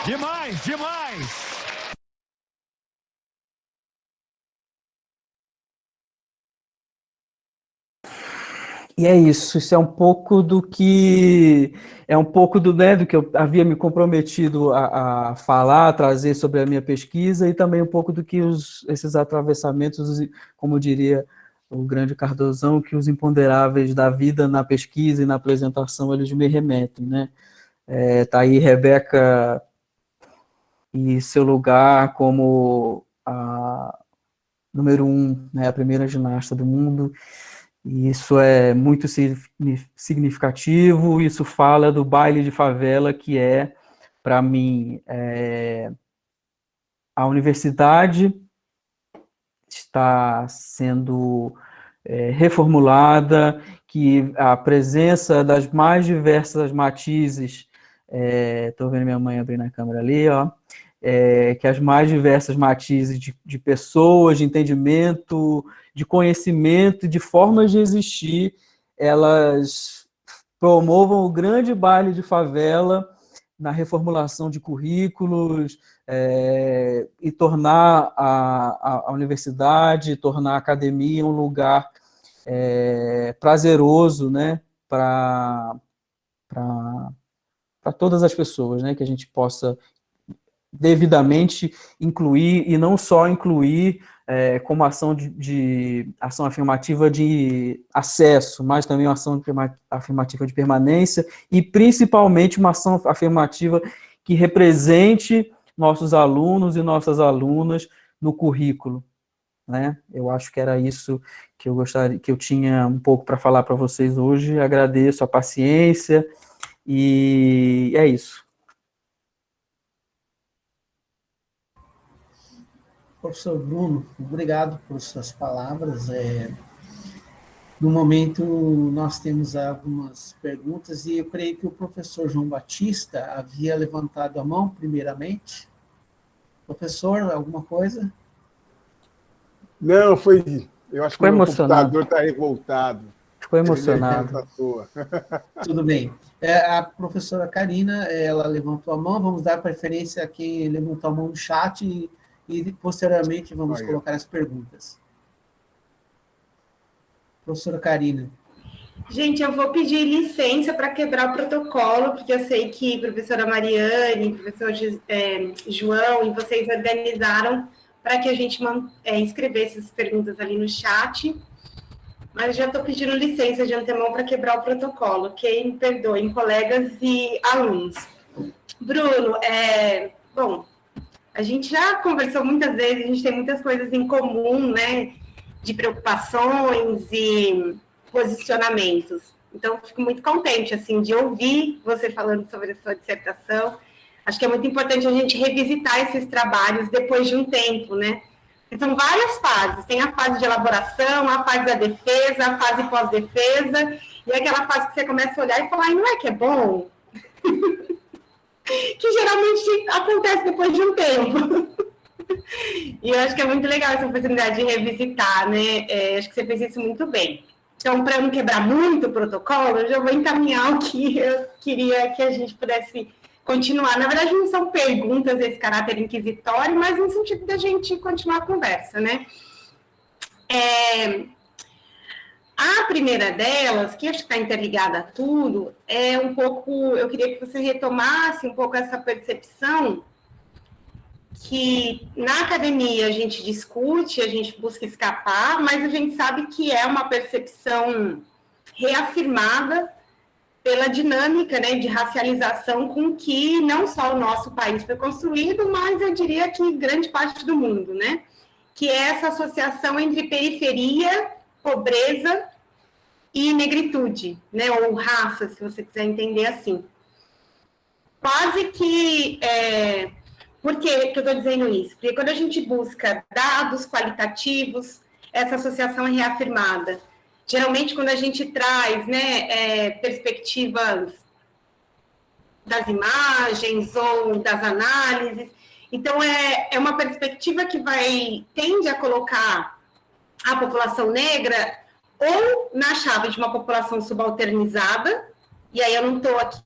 Demais, demais! E é isso é um pouco do que né, do que eu havia me comprometido a falar, a trazer sobre a minha pesquisa e também um pouco do que esses atravessamentos, como diria o grande Cardozão, que os imponderáveis da vida na pesquisa e na apresentação eles me remetem, né? Tá aí Rebeca e seu lugar como a número 1, né, a primeira ginasta do mundo. E isso é muito significativo, isso fala do baile de favela, que é, para mim, a universidade está sendo reformulada, que a presença das mais diversas matizes, estou vendo minha mãe abrindo a câmera ali, ó, que as mais diversas matizes de pessoas, de entendimento, de conhecimento, de formas de existir, elas promovam o grande baile de favela na reformulação de currículos, e tornar a universidade, tornar a academia um lugar prazeroso, né, para todas as pessoas, né, que a gente possa devidamente incluir, e não só incluir como ação ação afirmativa de acesso, mas também uma ação afirmativa de permanência, e principalmente uma ação afirmativa que represente nossos alunos e nossas alunas no currículo, né? Eu acho que era isso que eu tinha um pouco para falar para vocês hoje. Agradeço a paciência e é isso. Professor Bruno, obrigado por suas palavras. No momento, nós temos algumas perguntas, e eu creio que o professor João Batista havia levantado a mão, primeiramente. Professor, alguma coisa? Não, foi. Eu acho que Ficou o meu emocionado. computador está revoltado. Ficou emocionado. Ele à toa. Tudo bem. A professora Karina, ela levantou a mão, vamos dar preferência a quem levantou a mão no chat e posteriormente vamos colocar as perguntas. Professora Karina. Gente, eu vou pedir licença para quebrar o protocolo, porque eu sei que a professora Mariane, professor João e vocês organizaram para que a gente escrevesse as perguntas ali no chat, mas já estou pedindo licença de antemão para quebrar o protocolo, ok? Me perdoem, colegas e alunos. Bruno, bom, a gente já conversou muitas vezes, a gente tem muitas coisas em comum, né, de preocupações e posicionamentos. Então, fico muito contente, assim, de ouvir você falando sobre a sua dissertação. Acho que é muito importante a gente revisitar esses trabalhos depois de um tempo, né? São várias fases. Tem a fase de elaboração, a fase da defesa, a fase pós-defesa, e aquela fase que você começa a olhar e falar, não é que é bom? Que geralmente acontece depois de um tempo. E eu acho que é muito legal essa oportunidade de revisitar, né? Acho que você fez isso muito bem. Então, para não quebrar muito o protocolo, eu já vou encaminhar o que eu queria que a gente pudesse continuar. Na verdade, não são perguntas desse caráter inquisitório, mas no sentido da gente continuar a conversa, né? A primeira delas, que acho que está interligada a tudo, é um pouco, eu queria que você retomasse um pouco essa percepção que na academia a gente discute, a gente busca escapar, mas a gente sabe que é uma percepção reafirmada pela dinâmica, né, de racialização com que não só o nosso país foi construído, mas eu diria que grande parte do mundo, né? Que é essa associação entre periferia, pobreza e negritude, né? Ou raça, se você quiser entender assim. Quase que... Por que eu estou dizendo isso? Porque quando a gente busca dados qualitativos, essa associação é reafirmada. Geralmente, quando a gente traz, né, perspectivas das imagens ou das análises, então é uma perspectiva que tende a colocar a população negra ou na chave de uma população subalternizada, e aí eu não estou aqui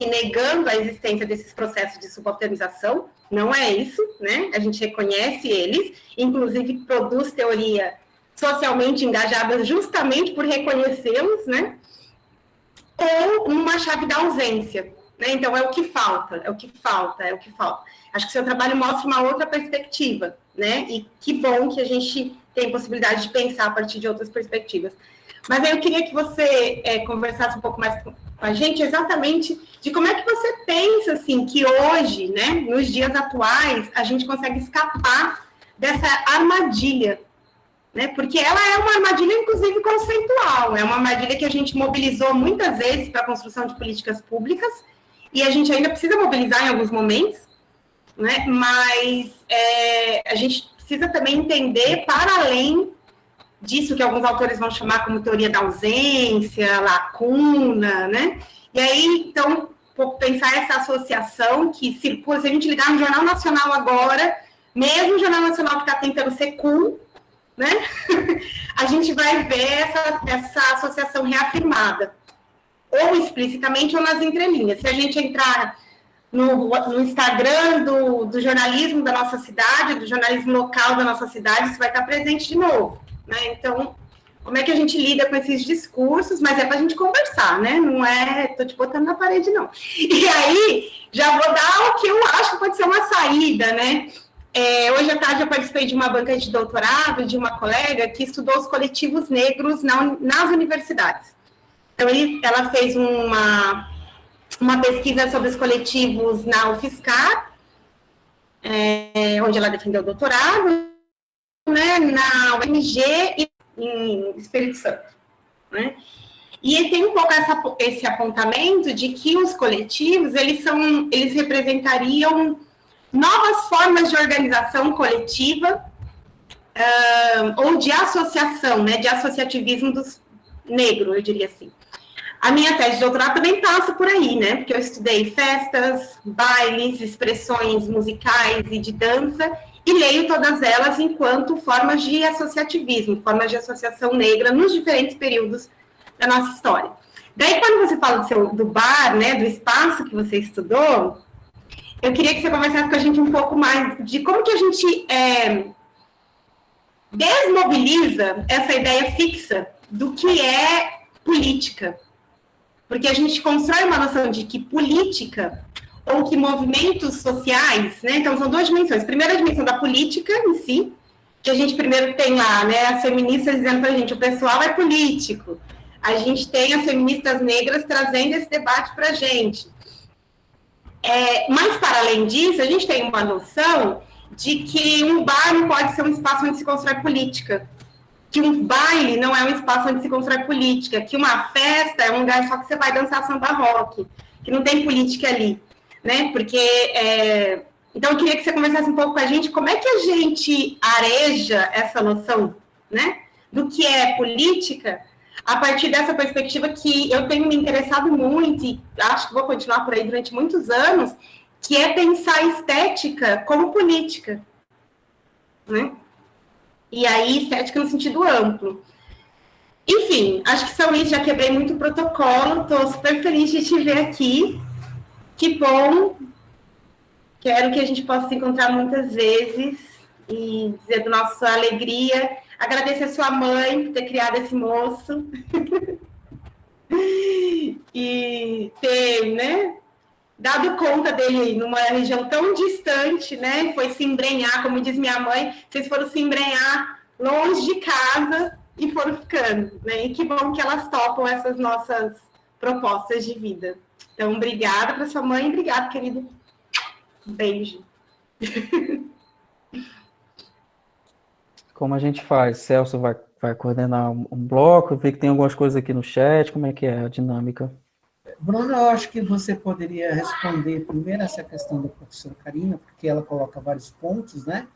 negando a existência desses processos de subalternização, não é isso, né? A gente reconhece eles, inclusive produz teoria socialmente engajada justamente por reconhecê-los, né? Ou numa chave da ausência, né? Então, é o que falta, é o que falta, é o que falta. Acho que o seu trabalho mostra uma outra perspectiva, né? E que bom que a gente tem possibilidade de pensar a partir de outras perspectivas. Mas aí eu queria que você conversasse um pouco mais com a gente exatamente de como é que você pensa, assim, que hoje, né, nos dias atuais, a gente consegue escapar dessa armadilha, né? Porque ela é uma armadilha, inclusive, conceitual, é uma armadilha que a gente mobilizou muitas vezes para a construção de políticas públicas, e a gente ainda precisa mobilizar em alguns momentos, né? Mas a gente precisa também entender, para além disso que alguns autores vão chamar como teoria da ausência, lacuna, né? E aí, então, um pouco pensar essa associação que circula, se a gente ligar no Jornal Nacional agora, mesmo o Jornal Nacional que está tentando ser cool, né? A gente vai ver essa associação reafirmada, ou explicitamente ou nas entrelinhas. Se a gente entrar no Instagram do jornalismo da nossa cidade, do jornalismo local da nossa cidade, isso vai estar presente de novo, né? Então, como é que a gente lida com esses discursos? Mas é para a gente conversar, né? Não estou te botando na parede, não. E aí, já vou dar o que eu acho que pode ser uma saída, né? Hoje à tarde eu participei de uma banca de doutorado de uma colega que estudou os coletivos negros nas universidades. Então, ela fez uma pesquisa sobre os coletivos na UFSCar, onde ela defendeu o doutorado, né, na UMG e em Espírito Santo, né? E tem um pouco esse apontamento de que os coletivos, eles representariam novas formas de organização coletiva ou de associação, né, de associativismo negro, eu diria assim. A minha tese de doutorado também passa por aí, né, porque eu estudei festas, bailes, expressões musicais e de dança, e leio todas elas enquanto formas de associativismo, formas de associação negra nos diferentes períodos da nossa história. Daí, quando você fala do bar, né, do espaço que você estudou, eu queria que você conversasse com a gente um pouco mais de como que a gente desmobiliza essa ideia fixa do que é política. Porque a gente constrói uma noção de que política ou que movimentos sociais, né? Então, são duas dimensões. Primeiro, a dimensão da política em si, que a gente primeiro tem lá, né, as feministas dizendo para a gente, o pessoal é político. A gente tem as feministas negras trazendo esse debate para a gente. Mas, para além disso, a gente tem uma noção de que um bar não pode ser um espaço onde se constrói política, que um baile não é um espaço onde se constrói política, que uma festa é um lugar só que você vai dançar samba rock, que não tem política ali, né? Porque, então, eu queria que você conversasse um pouco com a gente como é que a gente areja essa noção, né, do que é política, a partir dessa perspectiva que eu tenho me interessado muito, e acho que vou continuar por aí durante muitos anos, que é pensar a estética como política, né? E aí, estética no sentido amplo. Enfim, acho que são isso, já quebrei muito o protocolo, estou super feliz de te ver aqui. Que bom, quero que a gente possa se encontrar muitas vezes e dizer da nossa alegria. Agradecer a sua mãe por ter criado esse moço. E ter, né, dado conta dele numa região tão distante, né? Foi se embrenhar, como diz minha mãe, vocês foram se embrenhar longe de casa e foram ficando, né? E que bom que elas topam essas nossas propostas de vida. Então, obrigada para sua mãe, obrigado, querido. Beijo. Como a gente faz? Celso vai coordenar um bloco, ver que tem algumas coisas aqui no chat, como é que é a dinâmica? Bruno, eu acho que você poderia responder primeiro essa questão da professora Karina, porque ela coloca vários pontos, né?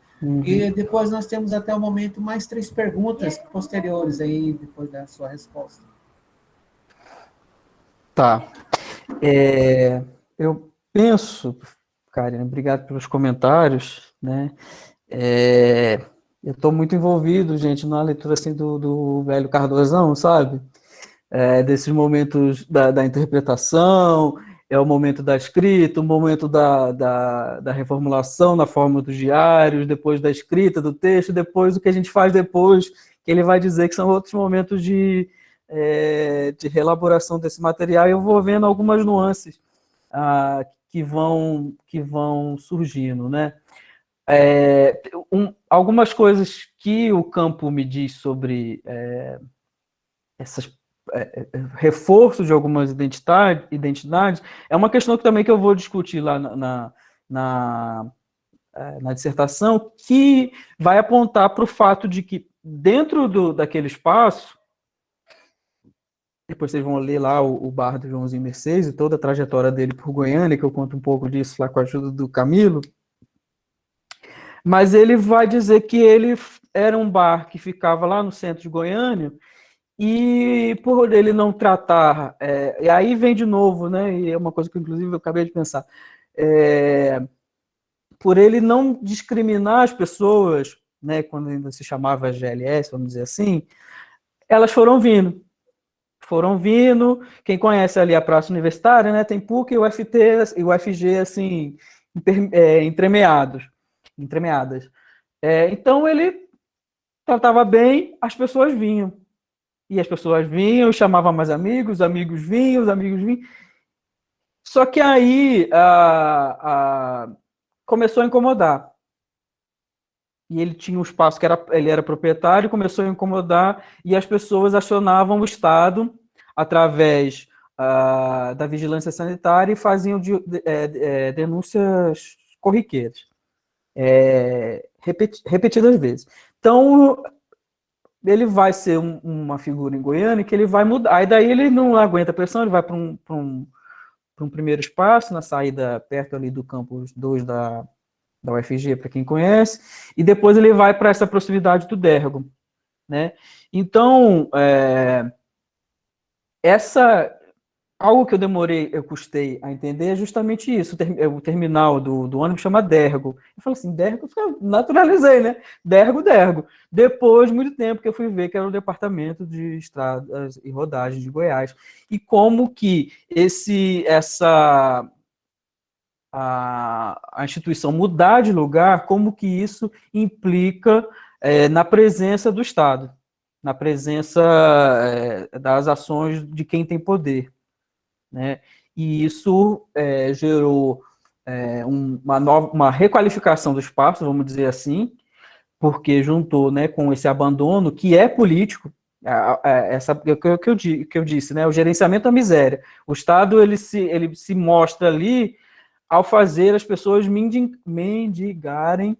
E depois nós temos até o momento mais 3 perguntas posteriores aí, depois da sua resposta. Tá. Eu penso, Karina, obrigado pelos comentários, né? Eu estou muito envolvido, gente, na leitura assim, do velho Cardozão, sabe? Desses momentos da interpretação, é o momento da escrita, o momento da reformulação na forma dos diários, depois da escrita do texto, depois o que a gente faz depois, que ele vai dizer que são outros momentos de reelaboração desse material, e eu vou vendo algumas nuances que vão surgindo, né? Algumas coisas que o campo me diz sobre esses reforço de algumas identidades é uma questão também que eu vou discutir lá na dissertação, que vai apontar para o fato de que dentro daquele espaço, depois vocês vão ler lá o bar do Joãozinho Mercedes e toda a trajetória dele por Goiânia, que eu conto um pouco disso lá com a ajuda do Camilo, mas ele vai dizer que ele era um bar que ficava lá no centro de Goiânia, e por ele não tratar, e aí vem de novo, né, e é uma coisa que inclusive eu acabei de pensar, por ele não discriminar as pessoas, né, quando ainda se chamava GLS, vamos dizer assim, elas foram vindo, quem conhece ali a Praça Universitária, né, tem PUC e o UFT e o UFG, assim, entremeadas. Então ele tratava bem, as pessoas vinham. E as pessoas vinham, chamava mais amigos, os amigos vinham. Só que aí começou a incomodar. E ele tinha um espaço que ele era proprietário, começou a incomodar, e as pessoas acionavam o Estado através da vigilância sanitária e faziam denúncias corriqueiras, repetidas vezes. Então, ele vai ser uma figura em Goiânia que ele vai mudar. Aí daí ele não aguenta a pressão, ele vai para um primeiro espaço, na saída perto ali do campus 2 da UFG, para quem conhece, e depois ele vai para essa proximidade do Dergo, né? Então, algo que eu custei a entender é justamente isso. O terminal do ônibus chama Dergo. Eu falei assim, Dergo, eu naturalizei, né? Dergo. Depois de muito tempo que eu fui ver que era o Departamento de Estradas e Rodagens de Goiás. E como que a instituição mudar de lugar, como que isso implica na presença do Estado, na presença das ações de quem tem poder. Né? E isso gerou uma requalificação do espaço, vamos dizer assim, porque juntou, né, com esse abandono, que é político, que eu disse, né, o gerenciamento da miséria. O Estado ele se mostra ali ao fazer as pessoas mendigarem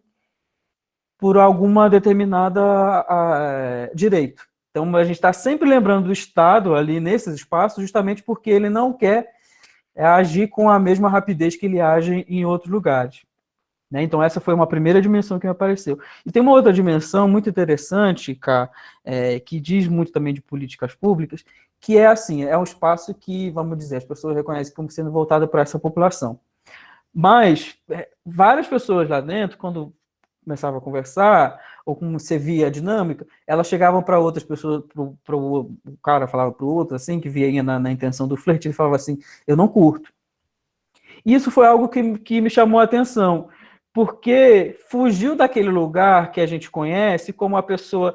por alguma determinada direito. Então, a gente está sempre lembrando do Estado ali nesses espaços, justamente porque ele não quer agir com a mesma rapidez que ele age em outros lugares. Né? Então, essa foi uma primeira dimensão que me apareceu. E tem uma outra dimensão muito interessante, Cá, que diz muito também de políticas públicas, que é assim, é um espaço que, vamos dizer, as pessoas reconhecem como sendo voltado para essa população. Mas várias pessoas lá dentro, quando começava a conversar, ou como você via a dinâmica, elas chegavam para outras pessoas, o cara falava para o outro, assim, que via na intenção do flerte, ele falava assim, eu não curto. Isso foi algo que me chamou a atenção, porque fugiu daquele lugar que a gente conhece como a pessoa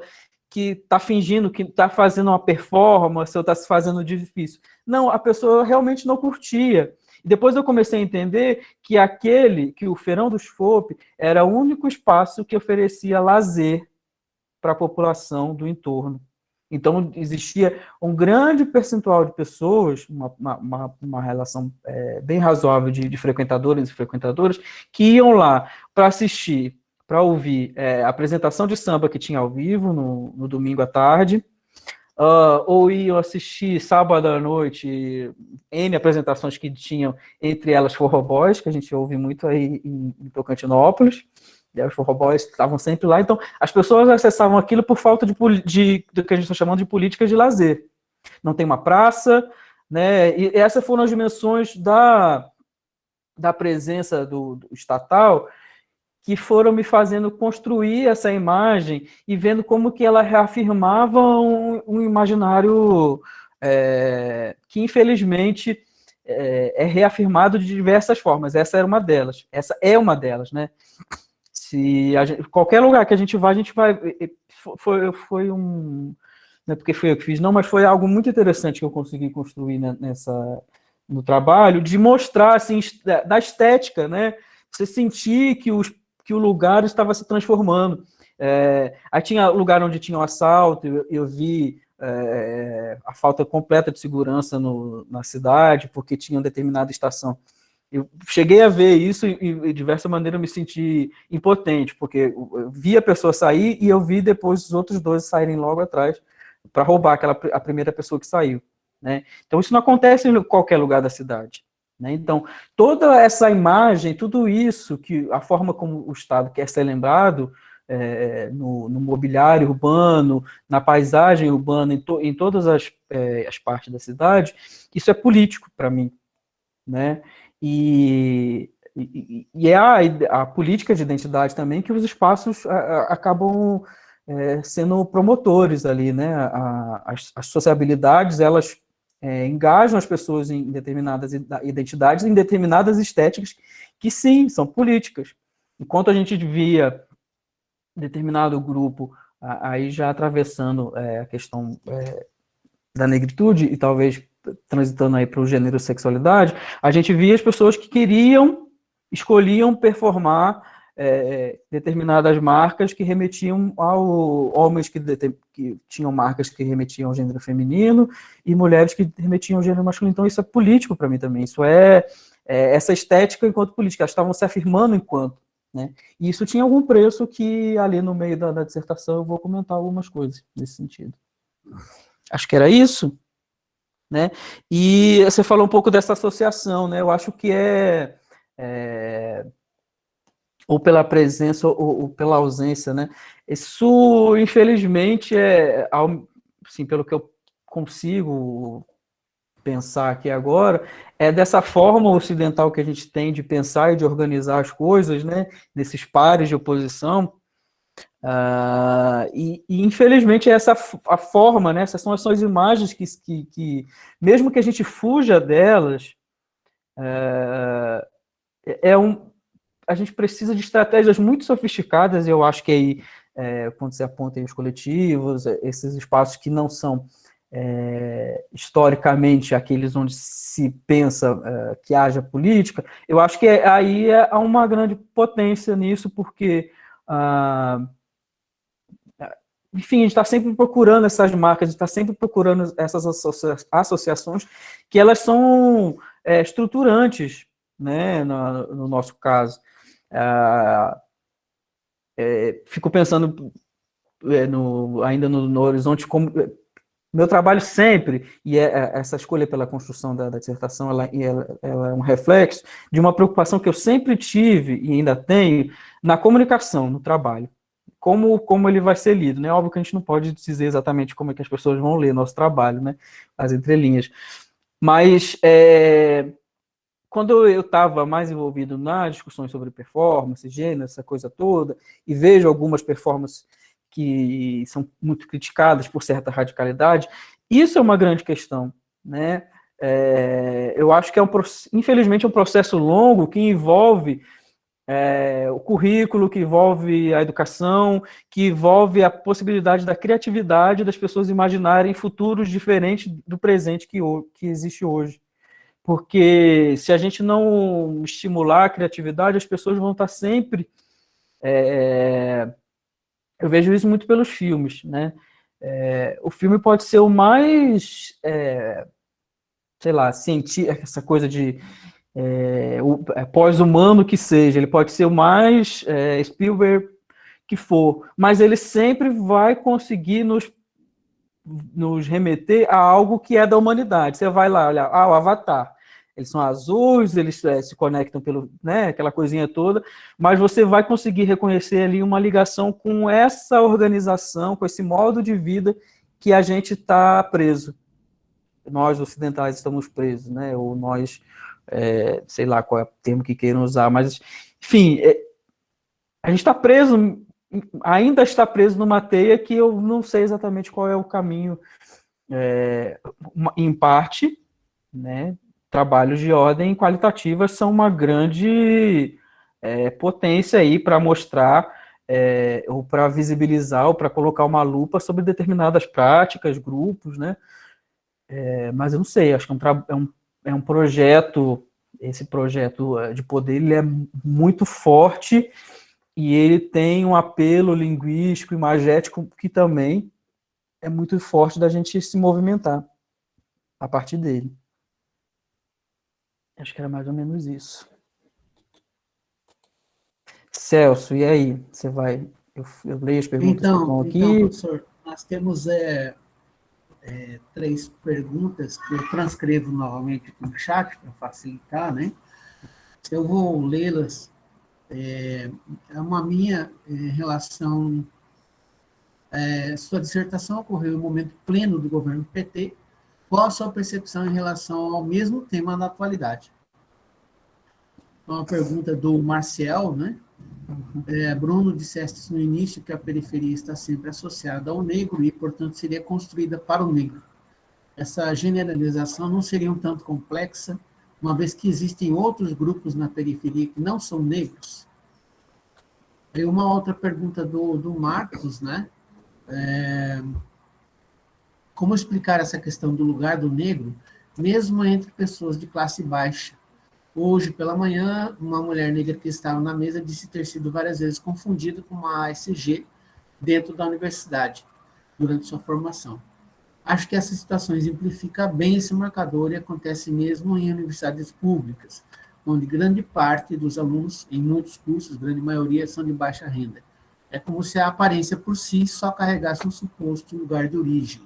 que está fingindo que está fazendo uma performance ou está se fazendo difícil. Não, a pessoa realmente não curtia. E depois eu comecei a entender que o Feirão dos FOP era o único espaço que oferecia lazer para a população do entorno. Então, existia um grande percentual de pessoas, uma relação bem razoável de frequentadores e frequentadoras, que iam lá para assistir, para ouvir a apresentação de samba que tinha ao vivo no domingo à tarde, ou iam assistir sábado à noite N apresentações que tinham, entre elas forrobóis, que a gente ouve muito aí em Tocantinópolis. Os forrobóis estavam sempre lá, então as pessoas acessavam aquilo por falta do que a gente está chamando de políticas de lazer. Não tem uma praça, né? E essas foram as dimensões da presença do estatal que foram me fazendo construir essa imagem e vendo como que ela reafirmava um imaginário que, infelizmente, é reafirmado de diversas formas. Essa é uma delas, né? Qualquer lugar que a gente vai, foi um... Não é porque foi eu que fiz, não, mas foi algo muito interessante que eu consegui construir no trabalho, de mostrar, assim, da estética, né? Você sentir que o lugar estava se transformando. Aí tinha lugar onde tinha um assalto, eu vi a falta completa de segurança na cidade, porque tinha uma determinada estação. Eu cheguei a ver isso e de diversa maneira eu me senti impotente, porque eu vi a pessoa sair e eu vi depois os outros dois saírem logo atrás para roubar a primeira pessoa que saiu, né? Então isso não acontece em qualquer lugar da cidade, né? Então toda essa imagem, tudo isso, a forma como o Estado quer ser lembrado no mobiliário urbano, na paisagem urbana, em todas as partes da cidade, isso é político para mim, né? E é a política de identidade também que os espaços acabam sendo promotores ali, né? As sociabilidades, elas engajam as pessoas em determinadas identidades, em determinadas estéticas, que sim, são políticas. Enquanto a gente via determinado grupo, aí já atravessando a questão da negritude, e talvez transitando aí para o gênero sexualidade, a gente via as pessoas que escolhiam performar determinadas marcas que remetiam homens que tinham marcas que remetiam ao gênero feminino e mulheres que remetiam ao gênero masculino. Então isso é político para mim também, isso essa estética enquanto política, elas estavam se afirmando enquanto, né? E isso tinha algum preço que ali no meio da dissertação eu vou comentar algumas coisas nesse sentido. Acho que era isso, né? E você falou um pouco dessa associação, né? Eu acho que ou pela presença ou pela ausência, né? Isso, infelizmente, assim, pelo que eu consigo pensar aqui agora, é dessa forma ocidental que a gente tem de pensar e de organizar as coisas, né? Nesses pares de oposição. E infelizmente essa a forma, né? Essas são as imagens que mesmo que a gente fuja delas, a gente precisa de estratégias muito sofisticadas, e eu acho que aí, quando você aponta aí os coletivos, esses espaços que não são historicamente aqueles onde se pensa que haja política, eu acho que aí há uma grande potência nisso, porque enfim, a gente está sempre procurando essas marcas, a gente está sempre procurando essas associações que elas são estruturantes, né, no nosso caso. Fico pensando ainda no horizonte, como meu trabalho sempre, e essa escolha pela construção da dissertação, ela é um reflexo de uma preocupação que eu sempre tive e ainda tenho na comunicação, no trabalho. Como ele vai ser lido, né? Óbvio que a gente não pode dizer exatamente como é que as pessoas vão ler nosso trabalho, né? As entrelinhas. Mas quando eu estava mais envolvido nas discussões sobre performance, gênero, essa coisa toda, e vejo algumas performances que são muito criticadas por certa radicalidade, isso é uma grande questão, né? Eu acho que infelizmente é um processo longo que envolve o currículo, que envolve a educação, que envolve a possibilidade da criatividade das pessoas imaginarem futuros diferentes do presente que existe hoje. Porque se a gente não estimular a criatividade, as pessoas vão estar sempre... eu vejo isso muito pelos filmes, né? O filme pode ser o mais, sei lá, científico, essa coisa de pós-humano que seja, ele pode ser o mais Spielberg que for, mas ele sempre vai conseguir nos remeter a algo que é da humanidade. Você vai lá olhar, o Avatar. Eles são azuis, eles se conectam pelo, né, aquela coisinha toda, mas você vai conseguir reconhecer ali uma ligação com essa organização, com esse modo de vida que a gente está preso. Nós ocidentais estamos presos, né? Ou nós, sei lá qual é o termo que queiram usar, mas, enfim, a gente está preso, ainda está preso numa teia que eu não sei exatamente qual é o caminho, em parte, né? Trabalhos de ordem qualitativa são uma grande potência aí para mostrar, ou para visibilizar, ou para colocar uma lupa sobre determinadas práticas, grupos, né? Mas eu não sei, acho que é um projeto, esse projeto de poder, ele é muito forte e ele tem um apelo linguístico, imagético, que também é muito forte da gente se movimentar a partir dele. Acho que era mais ou menos isso. Celso, e aí? Você vai... Eu leio as perguntas que estão aqui. Então, professor, nós temos 3 perguntas que eu transcrevo novamente no chat para facilitar, né? Eu vou lê-las. É uma minha relação... sua dissertação ocorreu em um momento pleno do governo PT. Qual a sua percepção em relação ao mesmo tema na atualidade? Uma pergunta do Marcel, né? Bruno, disseste no início que a periferia está sempre associada ao negro e, portanto, seria construída para o negro. Essa generalização não seria um tanto complexa, uma vez que existem outros grupos na periferia que não são negros? Aí uma outra pergunta do Marcos, né? Como explicar essa questão do lugar do negro, mesmo entre pessoas de classe baixa? Hoje, pela manhã, uma mulher negra que estava na mesa disse ter sido várias vezes confundida com uma ASG dentro da universidade, durante sua formação. Acho que essa situação exemplifica bem esse marcador e acontece mesmo em universidades públicas, onde grande parte dos alunos, em muitos cursos, grande maioria, são de baixa renda. É como se a aparência por si só carregasse um suposto lugar de origem.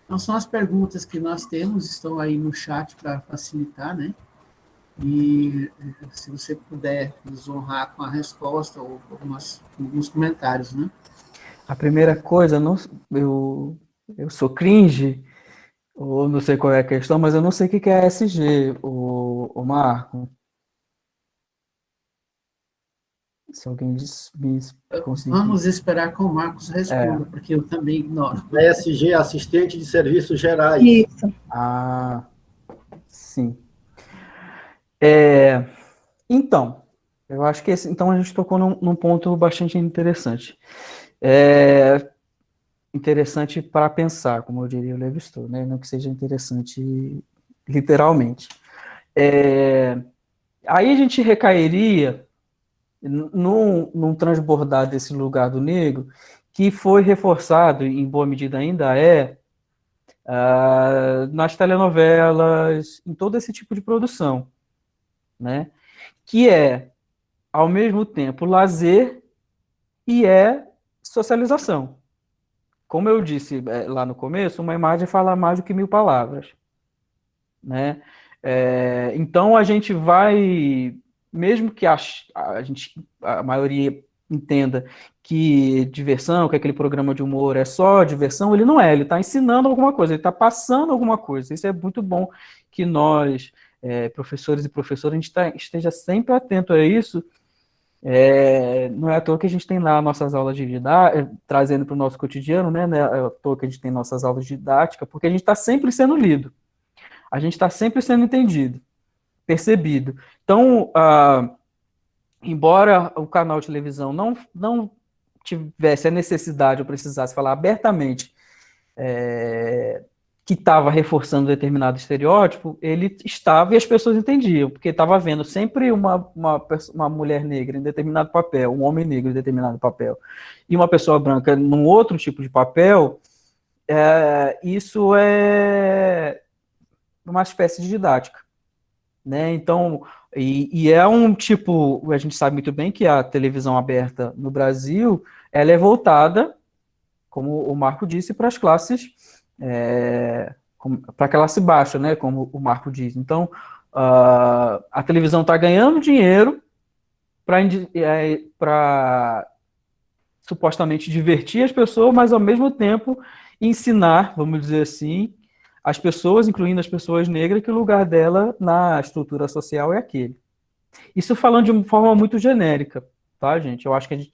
Então, são as perguntas que nós temos, estão aí no chat para facilitar, né? E se você puder nos honrar com a resposta ou alguns comentários, né? A primeira coisa, eu sou cringe, ou não sei qual é a questão, mas eu não sei o que é SG, o Marco. Se alguém me conseguir. Vamos esperar que o Marcos responda, porque eu também ignoro. ESG, Assistente de Serviços Gerais. Isso. Ah, sim. Então, eu acho que então a gente tocou num ponto bastante interessante. Interessante para pensar, como eu diria o Lévi-Strauss, né? Não que seja interessante literalmente. Aí a gente recairia num transbordar desse lugar do negro, que foi reforçado, em boa medida ainda nas telenovelas, em todo esse tipo de produção, né? Que ao mesmo tempo, lazer e socialização. Como eu disse lá no começo, uma imagem fala mais do que 1000 palavras, né? Então, a gente vai, mesmo que a maioria entenda que diversão, que aquele programa de humor é só diversão, ele não é, ele está ensinando alguma coisa, ele está passando alguma coisa. Isso é muito bom que nós, professores e professoras, a gente esteja sempre atento a isso. Não é à toa que a gente tem lá nossas aulas de didática, trazendo para o nosso cotidiano, né? Não é à toa que a gente tem nossas aulas de didática, porque a gente está sempre sendo lido, a gente está sempre sendo entendido, percebido. Então, embora o canal de televisão não tivesse a necessidade ou precisasse falar abertamente que estava reforçando determinado estereótipo, ele estava e as pessoas entendiam, porque estava vendo sempre uma mulher negra em determinado papel, um homem negro em determinado papel, e uma pessoa branca num outro tipo de papel. Isso é uma espécie de didática, né? Então, e é um tipo, a gente sabe muito bem que a televisão aberta no Brasil, ela é voltada, como o Marco disse, para as classes, para a classe baixa, né? Como o Marco diz. Então, a televisão está ganhando dinheiro para supostamente divertir as pessoas, mas ao mesmo tempo ensinar, vamos dizer assim, as pessoas, incluindo as pessoas negras, que o lugar dela na estrutura social é aquele. Isso falando de uma forma muito genérica, tá, gente? Eu acho que a gente,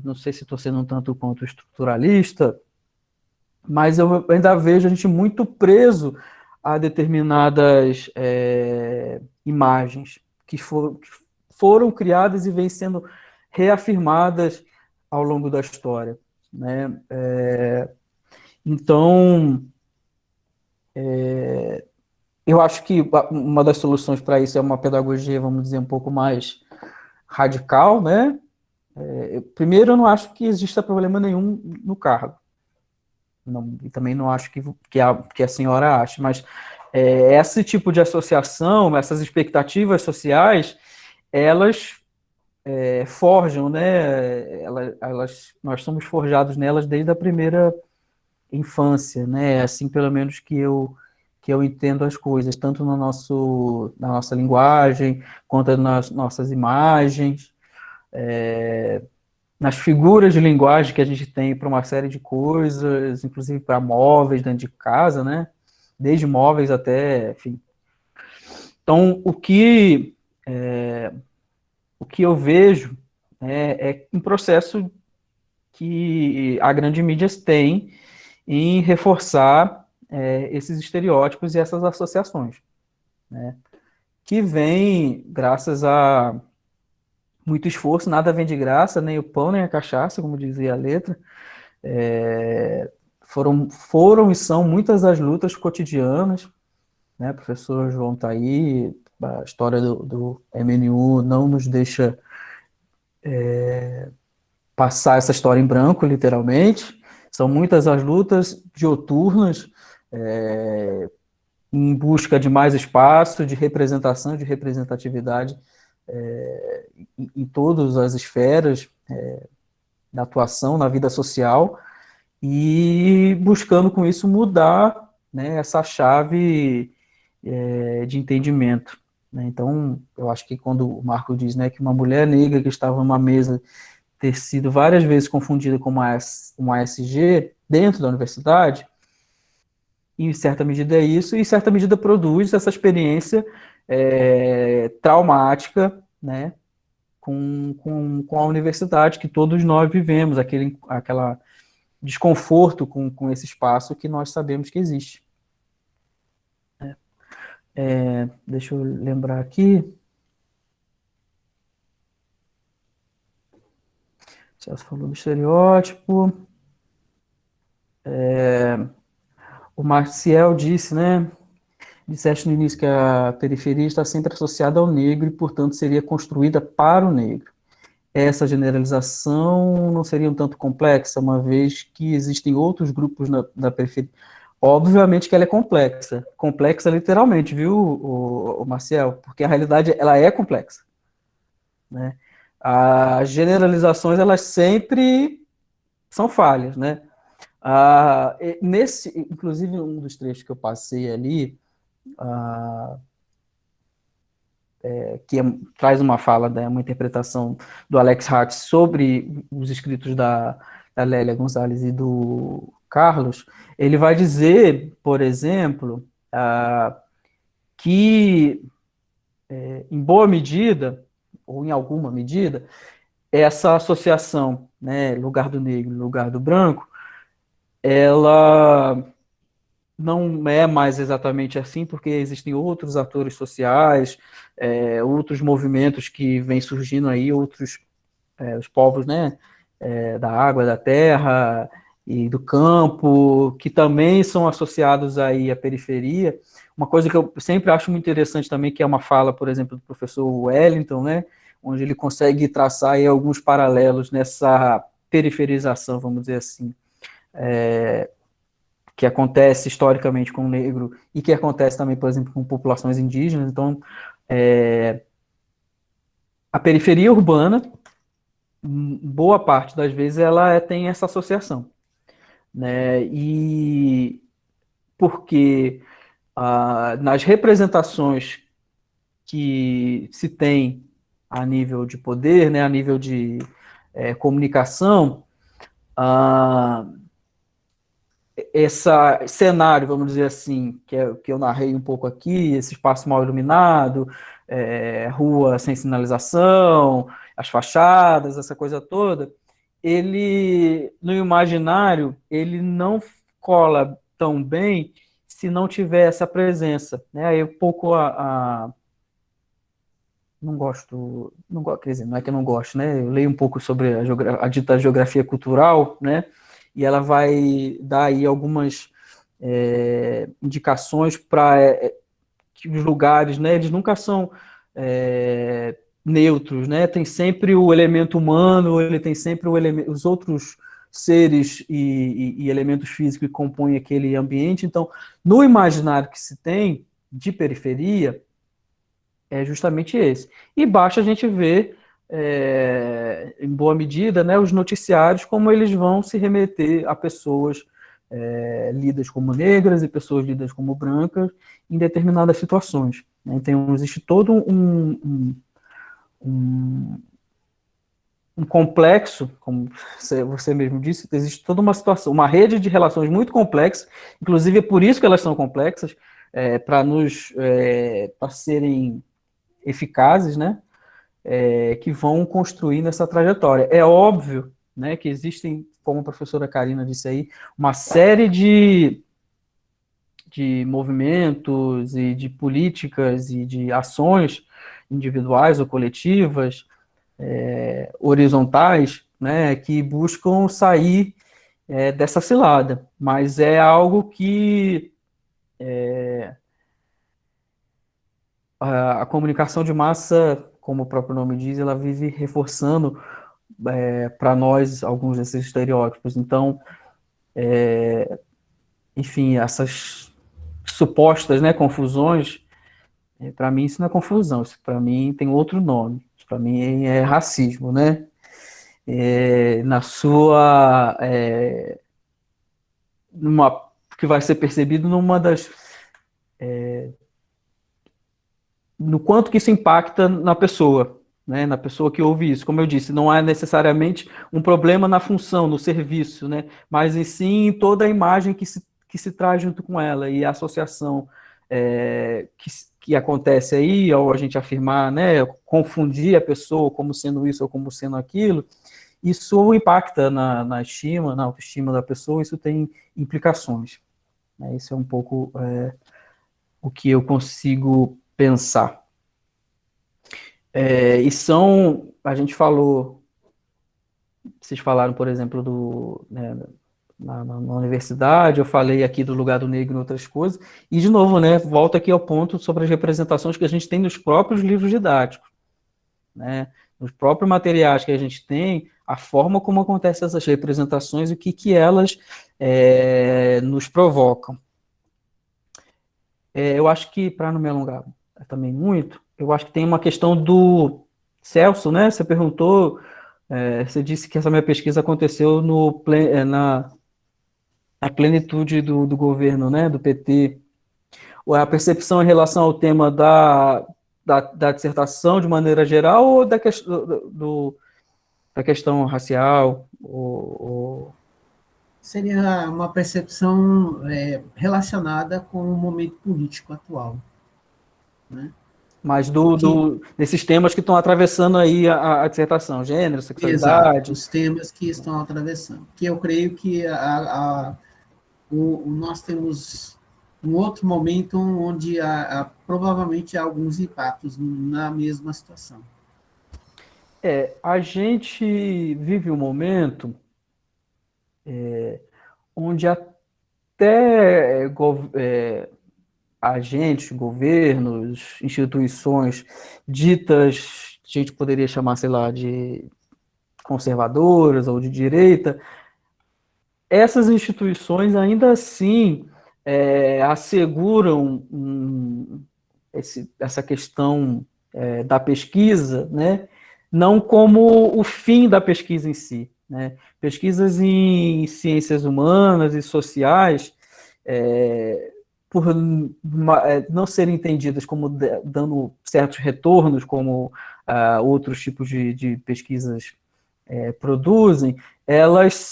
não sei se estou sendo um tanto quanto estruturalista, mas eu ainda vejo a gente muito preso a determinadas imagens que foram criadas e vêm sendo reafirmadas ao longo da história, né? Então, eu acho que uma das soluções para isso é uma pedagogia, vamos dizer, um pouco mais radical, né? Primeiro, eu não acho que exista problema nenhum no cargo. Não, e também não acho que a senhora ache, mas esse tipo de associação, essas expectativas sociais, elas forjam, né? Nós somos forjados nelas desde a primeira infância, né? Assim, pelo menos que eu entendo as coisas, tanto na nossa linguagem, quanto nas nossas imagens, nas figuras de linguagem que a gente tem para uma série de coisas, inclusive para móveis dentro de casa, né? Desde móveis até, enfim. Então, o que eu vejo é um processo que a grande mídia tem em reforçar esses estereótipos e essas associações, né? Que vem graças a muito esforço, nada vem de graça, nem o pão nem a cachaça, como dizia a letra. Foram e são muitas as lutas cotidianas, né? O professor João está aí, a história do MNU não nos deixa passar essa história em branco, literalmente. São muitas as lutas dioturnas em busca de mais espaço, de representação, de representatividade em todas as esferas da atuação na vida social e buscando com isso mudar, né, essa chave de entendimento, né? Então, eu acho que quando o Marco diz, né, que uma mulher negra que estava numa mesa ter sido várias vezes confundida com uma ASG dentro da universidade, em certa medida é isso, e em certa medida produz essa experiência traumática, né, com a universidade que todos nós vivemos, aquela desconforto com esse espaço que nós sabemos que existe. Deixa eu lembrar aqui. Você falou do estereótipo. O Marcial disse, né? Disseste no início que a periferia está sempre associada ao negro e, portanto, seria construída para o negro. Essa generalização não seria um tanto complexa, uma vez que existem outros grupos na periferia. Obviamente que ela é complexa literalmente, viu, o Marcel? Porque a realidade, ela é complexa, né? As generalizações, elas sempre são falhas, né? Inclusive, um dos trechos que eu passei ali, que traz uma fala, né, uma interpretação do Alex Hatch sobre os escritos da Lélia Gonzalez e do Carlos, ele vai dizer, por exemplo, que, em boa medida, ou em alguma medida, essa associação, né, lugar do negro, lugar do branco, ela não é mais exatamente assim, porque existem outros atores sociais, outros movimentos que vêm surgindo aí, os povos, né, da água, da terra e do campo, que também são associados aí à periferia. Uma coisa que eu sempre acho muito interessante também, que é uma fala, por exemplo, do professor Wellington, né, onde ele consegue traçar aí alguns paralelos nessa periferização, vamos dizer assim, que acontece historicamente com o negro e que acontece também, por exemplo, com populações indígenas. Então, a periferia urbana, boa parte das vezes, ela tem essa associação, né? E porque nas representações que se tem a nível de poder, né, a nível de comunicação, esse cenário, vamos dizer assim, que eu narrei um pouco aqui, esse espaço mal iluminado, rua sem sinalização, as fachadas, essa coisa toda, ele, no imaginário, ele não cola tão bem se não tiver essa presença, né? Aí um pouco quer dizer, não é que eu não gosto, né? Eu leio um pouco sobre a dita geografia cultural, né? E ela vai dar aí algumas indicações para que os lugares, né? Eles nunca são neutros, né? Tem sempre o elemento humano, ele tem sempre os outros seres e elementos físicos que compõem aquele ambiente. Então, no imaginário que se tem de periferia, é justamente esse. E basta a gente ver, em boa medida, né, os noticiários, como eles vão se remeter a pessoas lidas como negras e pessoas lidas como brancas em determinadas situações, né? Então, existe todo um complexo, como você mesmo disse, existe toda uma situação, uma rede de relações muito complexa, inclusive é por isso que elas são complexas, para serem eficazes, né, que vão construindo essa trajetória. É óbvio, né, que existem, como a professora Karina disse aí, uma série de movimentos e de políticas e de ações individuais ou coletivas, horizontais, né, que buscam sair dessa cilada, mas é algo que a comunicação de massa, como o próprio nome diz, ela vive reforçando para nós alguns desses estereótipos. Então, enfim, essas supostas, né, confusões, para mim isso não é confusão, isso para mim tem outro nome, para mim é racismo, né? Na sua que vai ser percebido numa das no quanto que isso impacta na pessoa, né, na pessoa que ouve isso. Como eu disse, não é necessariamente um problema na função, no serviço, né, mas em sim toda a imagem que se traz junto com ela, e a associação que acontece aí, ao a gente afirmar, né, confundir a pessoa como sendo isso ou como sendo aquilo, isso impacta na estima, na autoestima da pessoa, isso tem implicações, né, isso é um pouco o que eu consigo pensar. A gente falou, vocês falaram, por exemplo, né, na universidade, eu falei aqui do lugar do negro e outras coisas, e de novo, né, volta aqui ao ponto sobre as representações que a gente tem nos próprios livros didáticos, né, nos próprios materiais que a gente tem, a forma como acontecem essas representações e o que elas nos provocam. Eu acho que, para não me alongar também muito, eu acho que tem uma questão do Celso, né? Você perguntou, você disse que essa minha pesquisa aconteceu na plenitude do governo, né? Do PT. A percepção em relação ao tema da dissertação de maneira geral ou da questão racial? Seria uma percepção relacionada com o momento político atual, né? Mas desses temas que estão atravessando aí a dissertação, gênero, sexualidade. Exato, os temas que estão atravessando. Que eu creio que nós temos um outro momento onde provavelmente há alguns impactos na mesma situação. A gente vive um momento onde até agentes, governos, instituições ditas, a gente poderia chamar, sei lá, de conservadoras ou de direita, essas instituições ainda assim asseguram essa questão da pesquisa, né, não como o fim da pesquisa em si, né? Pesquisas em ciências humanas e sociais, por não serem entendidas como dando certos retornos, como outros tipos de pesquisas produzem, elas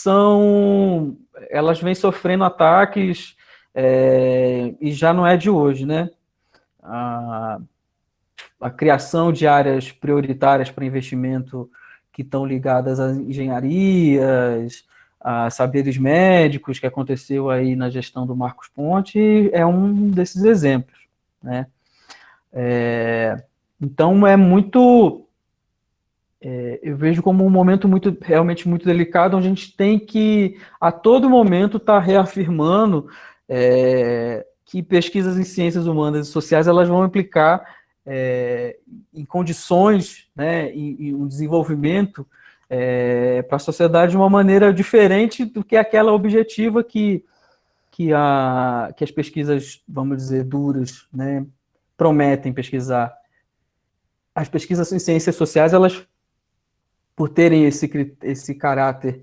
vêm sofrendo ataques e já não é de hoje, né? A criação de áreas prioritárias para investimento que estão ligadas às engenharias, a saberes médicos, que aconteceu aí na gestão do Marcos Ponte, é um desses exemplos, né? Então, eu vejo como um momento realmente muito delicado, onde a gente tem que, a todo momento, estar reafirmando que pesquisas em ciências humanas e sociais elas vão implicar em condições, né, em um desenvolvimento para a sociedade de uma maneira diferente do que aquela objetiva que as pesquisas, vamos dizer, duras, né, prometem pesquisar. As pesquisas em ciências sociais, elas, por terem esse caráter,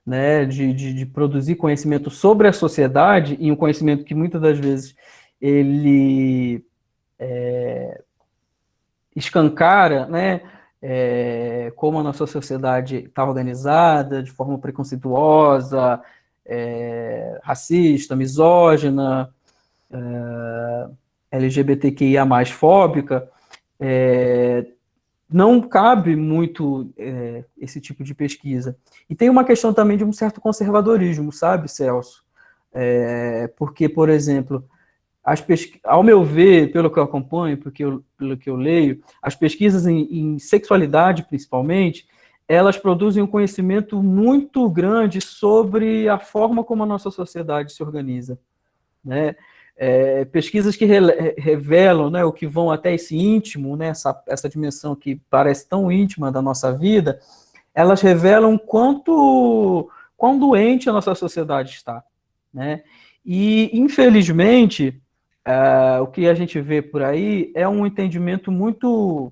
né, de produzir conhecimento sobre a sociedade, e um conhecimento que muitas das vezes ele escancara, né, como a nossa sociedade está organizada, de forma preconceituosa, racista, misógina, LGBTQIA+, fóbica, não cabe muito esse tipo de pesquisa. E tem uma questão também de um certo conservadorismo, sabe, Celso? Porque, por exemplo, ao meu ver, pelo que eu acompanho, pelo que eu leio, as pesquisas em sexualidade, principalmente, elas produzem um conhecimento muito grande sobre a forma como a nossa sociedade se organiza, né? Pesquisas que revelam, né, o que vão até esse íntimo, né, essa dimensão que parece tão íntima da nossa vida, elas revelam quão doente a nossa sociedade está, né? E, infelizmente, o que a gente vê por aí é um entendimento muito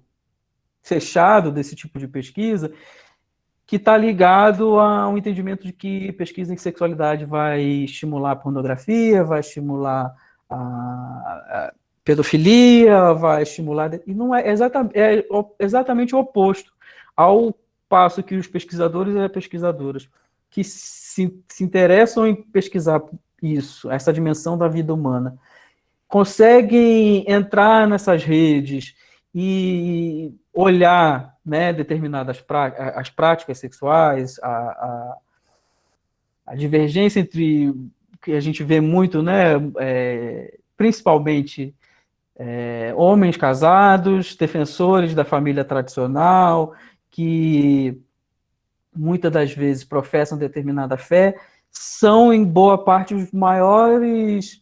fechado desse tipo de pesquisa, que está ligado a um entendimento de que pesquisa em sexualidade vai estimular a pornografia, vai estimular a pedofilia, vai estimular... E não é exatamente o oposto, ao passo que os pesquisadores e pesquisadoras que se interessam em pesquisar isso, essa dimensão da vida humana, conseguem entrar nessas redes e olhar, né, determinadas as práticas sexuais, a divergência entre que a gente vê muito, né, principalmente homens casados, defensores da família tradicional, que muitas das vezes professam determinada fé, são, em boa parte, os maiores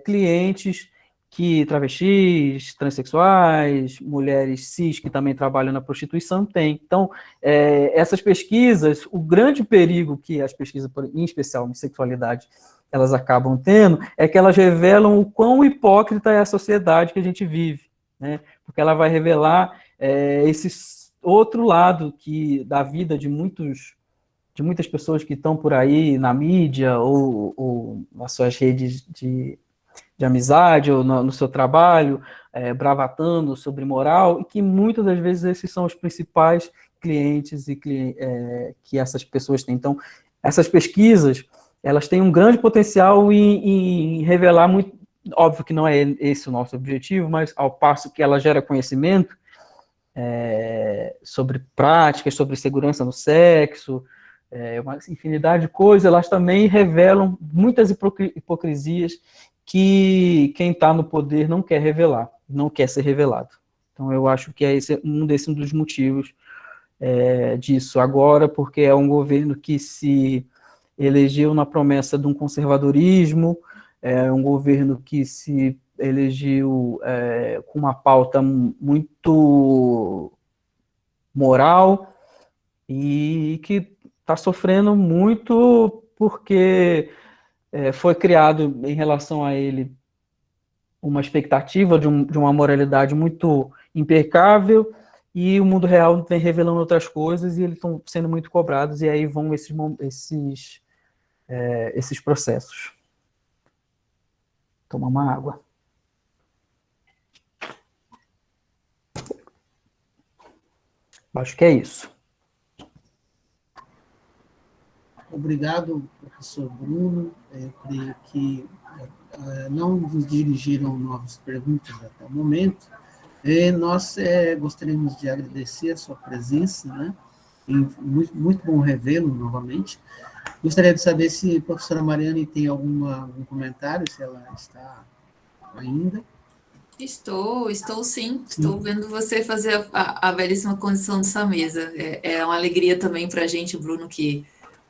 clientes que travestis, transexuais, mulheres cis que também trabalham na prostituição têm. Então, essas pesquisas, o grande perigo que as pesquisas, em especial em sexualidade, elas acabam tendo, é que elas revelam o quão hipócrita é a sociedade que a gente vive, né? Porque ela vai revelar esse outro lado da vida de muitas pessoas que estão por aí na mídia ou nas suas redes de amizade ou no seu trabalho, bravatando sobre moral, e que muitas das vezes esses são os principais clientes que essas pessoas têm. Então, essas pesquisas, elas têm um grande potencial em revelar muito, óbvio que não é esse o nosso objetivo, mas ao passo que ela gera conhecimento sobre práticas, sobre segurança no sexo, uma infinidade de coisas, elas também revelam muitas hipocrisias que quem está no poder não quer revelar, não quer ser revelado. Então, eu acho que esse é um dos motivos disso agora, porque é um governo que se elegeu na promessa de um conservadorismo, é um governo que se elegeu com uma pauta muito moral e que está sofrendo muito porque foi criado em relação a ele uma expectativa de uma moralidade muito impecável, e o mundo real vem revelando outras coisas e eles estão sendo muito cobrados, e aí vão esses processos. Tomar uma água. Acho que é isso. Obrigado, professor Bruno. Eu creio que não nos dirigiram novas perguntas até o momento. Nós gostaríamos de agradecer a sua presença, né? E muito bom revê-lo novamente. Gostaria de saber se a professora Mariane tem algum comentário, se ela está ainda. Estou sim. Estou vendo você fazer a belíssima condição dessa mesa. É uma alegria também para a gente, Bruno, que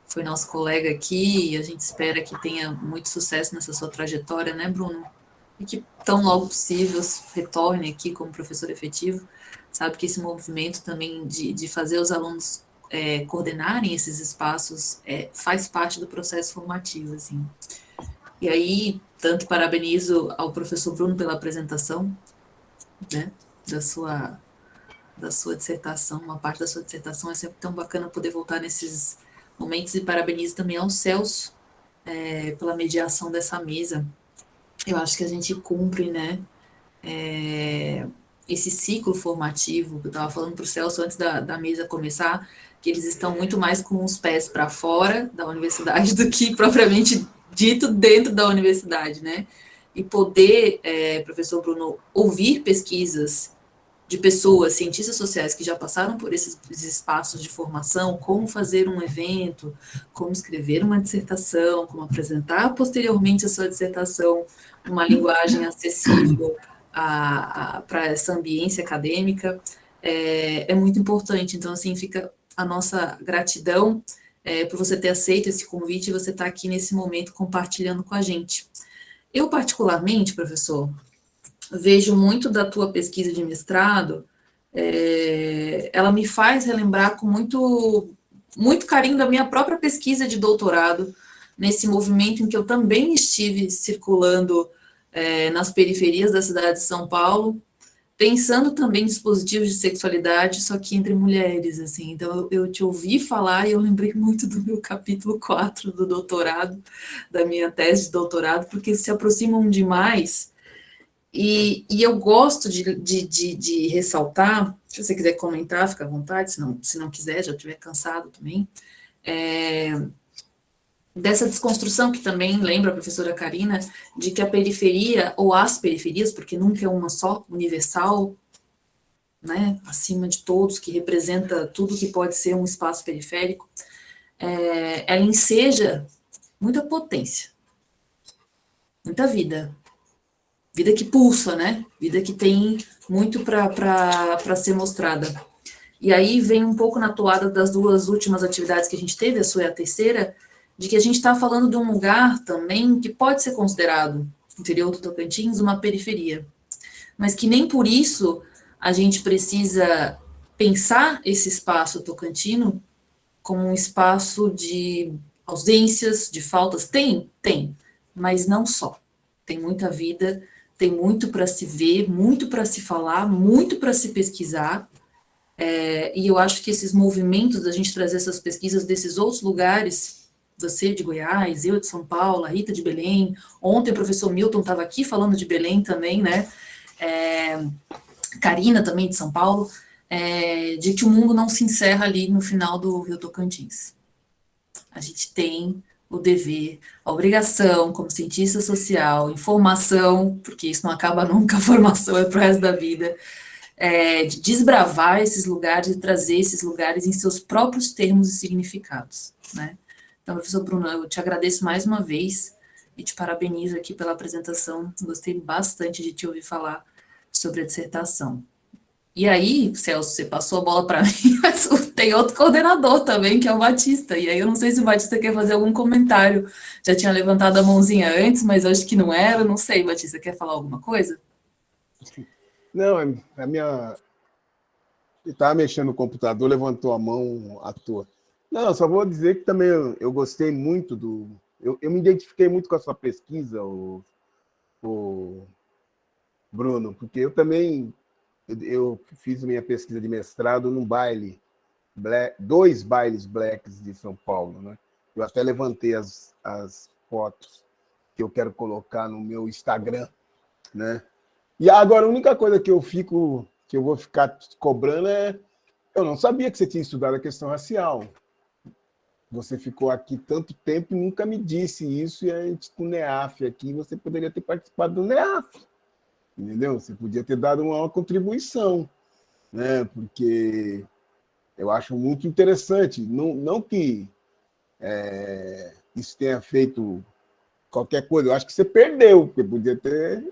foi nosso colega aqui, e a gente espera que tenha muito sucesso nessa sua trajetória, né, Bruno? E que tão logo possível retorne aqui como professor efetivo. Sabe que esse movimento também de fazer os alunos coordenarem esses espaços faz parte do processo formativo, assim. E aí, tanto parabenizo ao professor Bruno pela apresentação, né, da sua dissertação, uma parte da sua dissertação. É sempre tão bacana poder voltar nesses momentos, e parabenizo também ao Celso pela mediação dessa mesa. Eu acho que a gente cumpre, né, esse ciclo formativo. Eu estava falando para o Celso antes da mesa começar, que eles estão muito mais com os pés para fora da universidade do que propriamente dito dentro da universidade, né? E poder, professor Bruno, ouvir pesquisas de pessoas, cientistas sociais que já passaram por esses espaços de formação, como fazer um evento, como escrever uma dissertação, como apresentar posteriormente a sua dissertação numa linguagem acessível para essa ambiência acadêmica, é muito importante. Então, assim, fica a nossa gratidão por você ter aceito esse convite e você estar aqui nesse momento compartilhando com a gente. Eu, particularmente, professor, vejo muito da tua pesquisa de mestrado, ela me faz relembrar com muito carinho da minha própria pesquisa de doutorado, nesse movimento em que eu também estive circulando nas periferias da cidade de São Paulo, pensando também em dispositivos de sexualidade, só que entre mulheres, assim. Então, eu te ouvi falar e eu lembrei muito do meu capítulo 4 do doutorado, da minha tese de doutorado, porque se aproximam demais. E eu gosto de ressaltar, se você quiser comentar, fica à vontade, se não quiser, já estiver cansado também, dessa desconstrução que também lembra a professora Karina, de que a periferia, ou as periferias, porque nunca é uma só, universal, né, acima de todos, que representa tudo que pode ser um espaço periférico, ela enseja muita potência, muita vida que pulsa, né, vida que tem muito para ser mostrada. E aí vem um pouco na toada das duas últimas atividades que a gente teve, a sua é a terceira, de que a gente está falando de um lugar também que pode ser considerado, interior do Tocantins, uma periferia, mas que nem por isso a gente precisa pensar esse espaço tocantino como um espaço de ausências, de faltas. Tem, mas não só. Tem muita vida, tem muito para se ver, muito para se falar, muito para se pesquisar, e eu acho que esses movimentos da gente trazer essas pesquisas desses outros lugares, você de Goiás, eu de São Paulo, a Rita de Belém, ontem o professor Milton estava aqui falando de Belém também, né, Karina também de São Paulo, de que o mundo não se encerra ali no final do Rio Tocantins. A gente tem o dever, a obrigação, como cientista social, informação, porque isso não acaba nunca, a formação é para o resto da vida, de desbravar esses lugares e trazer esses lugares em seus próprios termos e significados, né? Então, professor Bruno, eu te agradeço mais uma vez e te parabenizo aqui pela apresentação. Gostei bastante de te ouvir falar sobre a dissertação. E aí, Celso, você passou a bola para mim, mas tem outro coordenador também, que é o Batista. E aí eu não sei se o Batista quer fazer algum comentário. Já tinha levantado a mãozinha antes, mas acho que não era. Não sei, Batista, quer falar alguma coisa? Não, a minha... Ele estava mexendo no computador, levantou a mão à toa. Não, só vou dizer que também eu gostei muito do... Eu me identifiquei muito com a sua pesquisa, o Bruno, porque eu também... Eu fiz minha pesquisa de mestrado num baile, dois bailes blacks de São Paulo, né? Eu até levantei as fotos que eu quero colocar no meu Instagram, né? E agora a única coisa que eu vou ficar cobrando é... Eu não sabia que você tinha estudado a questão racial. Você ficou aqui tanto tempo e nunca me disse isso, e a gente com o NEAF aqui, você poderia ter participado do NEAF. Entendeu? Você podia ter dado uma contribuição, né? Porque eu acho muito interessante. Não que isso tenha feito qualquer coisa. Eu acho que você perdeu, porque podia ter...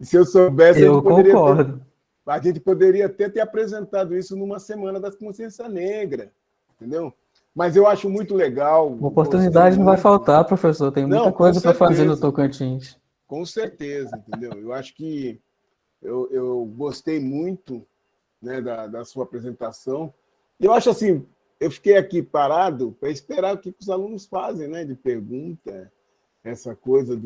Se eu soubesse, Eu concordo. A gente poderia até ter apresentado isso numa semana da consciência negra, entendeu? Mas eu acho muito legal. Oportunidade não vai faltar, professor. Tem muita coisa para fazer no Tocantins. Com certeza, entendeu? Eu acho que eu gostei muito, né, da sua apresentação. E eu acho assim, eu fiquei aqui parado para esperar o que os alunos fazem, né, de pergunta, essa coisa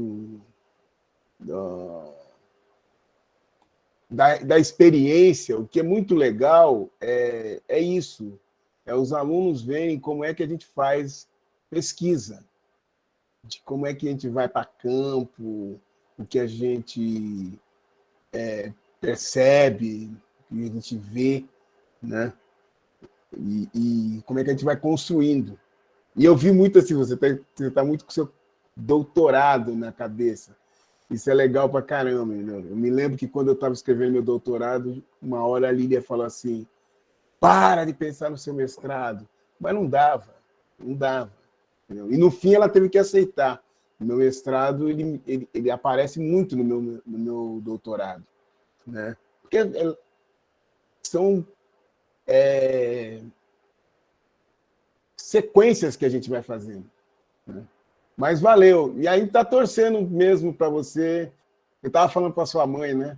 da experiência. O que é muito legal é isso, os alunos verem como é que a gente faz pesquisa, de como é que a gente vai para campo, o que a gente percebe, o que a gente vê, né? E como é que a gente vai construindo. E eu vi muito assim, você tá muito com o seu doutorado na cabeça. Isso é legal pra caramba. Né? Eu me lembro que quando eu estava escrevendo meu doutorado, uma hora a Lília falou assim, para de pensar no seu mestrado. Mas não dava. Entendeu? E no fim ela teve que aceitar. O meu mestrado ele aparece muito no meu doutorado, né? Porque são sequências que a gente vai fazendo, né? Mas valeu. E aí está torcendo mesmo para você. Eu estava falando para sua mãe, né?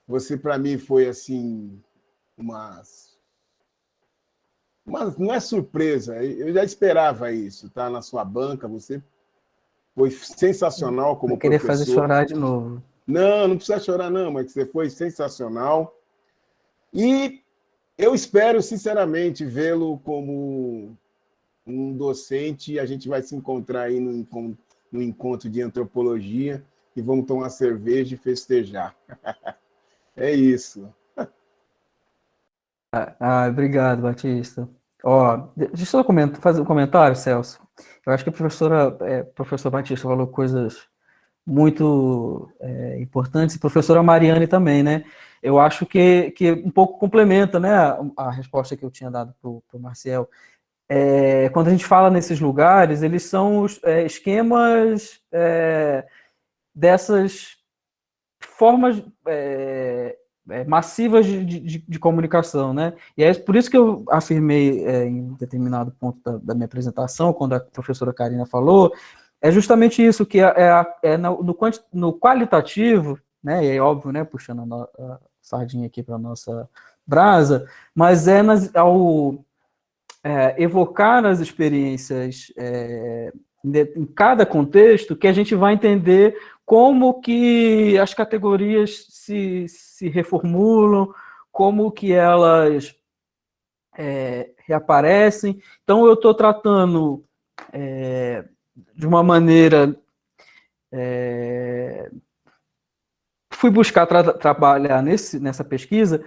Você, para mim, foi assim, não é surpresa, eu já esperava isso, tá? Na sua banca, você foi sensacional como professor. Eu queria fazer chorar de novo. Não precisa chorar, não, mas você foi sensacional. E eu espero, sinceramente, vê-lo como um docente, e a gente vai se encontrar aí no encontro de antropologia e vamos tomar cerveja e festejar. É isso. Obrigado, Batista. Deixa eu fazer um comentário, Celso. Eu acho que a professora Batista falou coisas muito importantes, e a professora Mariane também, né? Eu acho que um pouco complementa, né, a resposta que eu tinha dado para o Marcial. Quando a gente fala nesses lugares, eles são esquemas dessas formas massivas de comunicação, né? E é por isso que eu afirmei em determinado ponto da minha apresentação, quando a professora Karina falou, é justamente isso, que no qualitativo, né? E é óbvio, né? Puxando a sardinha aqui para a nossa brasa, mas ao evocar as experiências em cada contexto que a gente vai entender como que as categorias se reformulam, como que elas reaparecem. Então, eu estou tratando de uma maneira... fui buscar trabalhar nessa pesquisa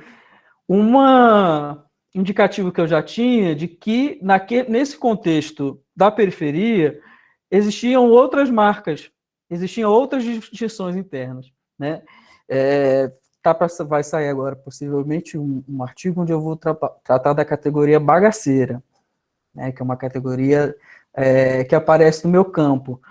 indicativo que eu já tinha de que, nesse contexto da periferia, existiam outras marcas, existiam outras distinções internas, né? Vai sair agora, possivelmente, um artigo onde eu vou tratar da categoria bagaceira, né? Que é uma categoria que aparece no meu campo.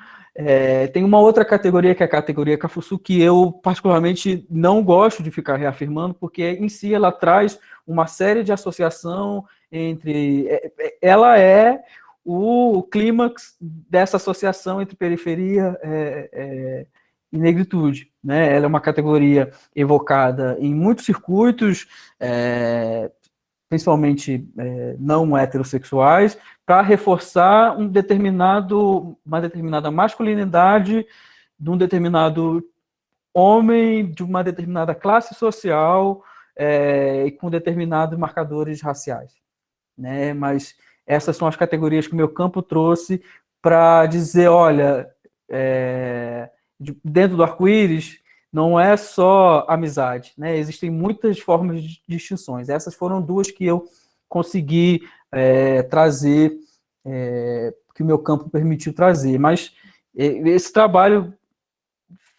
Tem uma outra categoria, que é a categoria Cafuçu, que eu particularmente não gosto de ficar reafirmando, porque em si ela traz uma série de associação entre... Ela é o clímax dessa associação entre periferia e negritude, né? Ela é uma categoria evocada em muitos circuitos, principalmente não heterossexuais, para reforçar uma determinada masculinidade de um determinado homem, de uma determinada classe social, e com determinados marcadores raciais, né? Mas essas são as categorias que o meu campo trouxe para dizer, olha, dentro do arco-íris não é só amizade, né? Existem muitas formas de distinções. Essas foram duas que eu consegui trazer, que o meu campo permitiu trazer. Mas esse trabalho,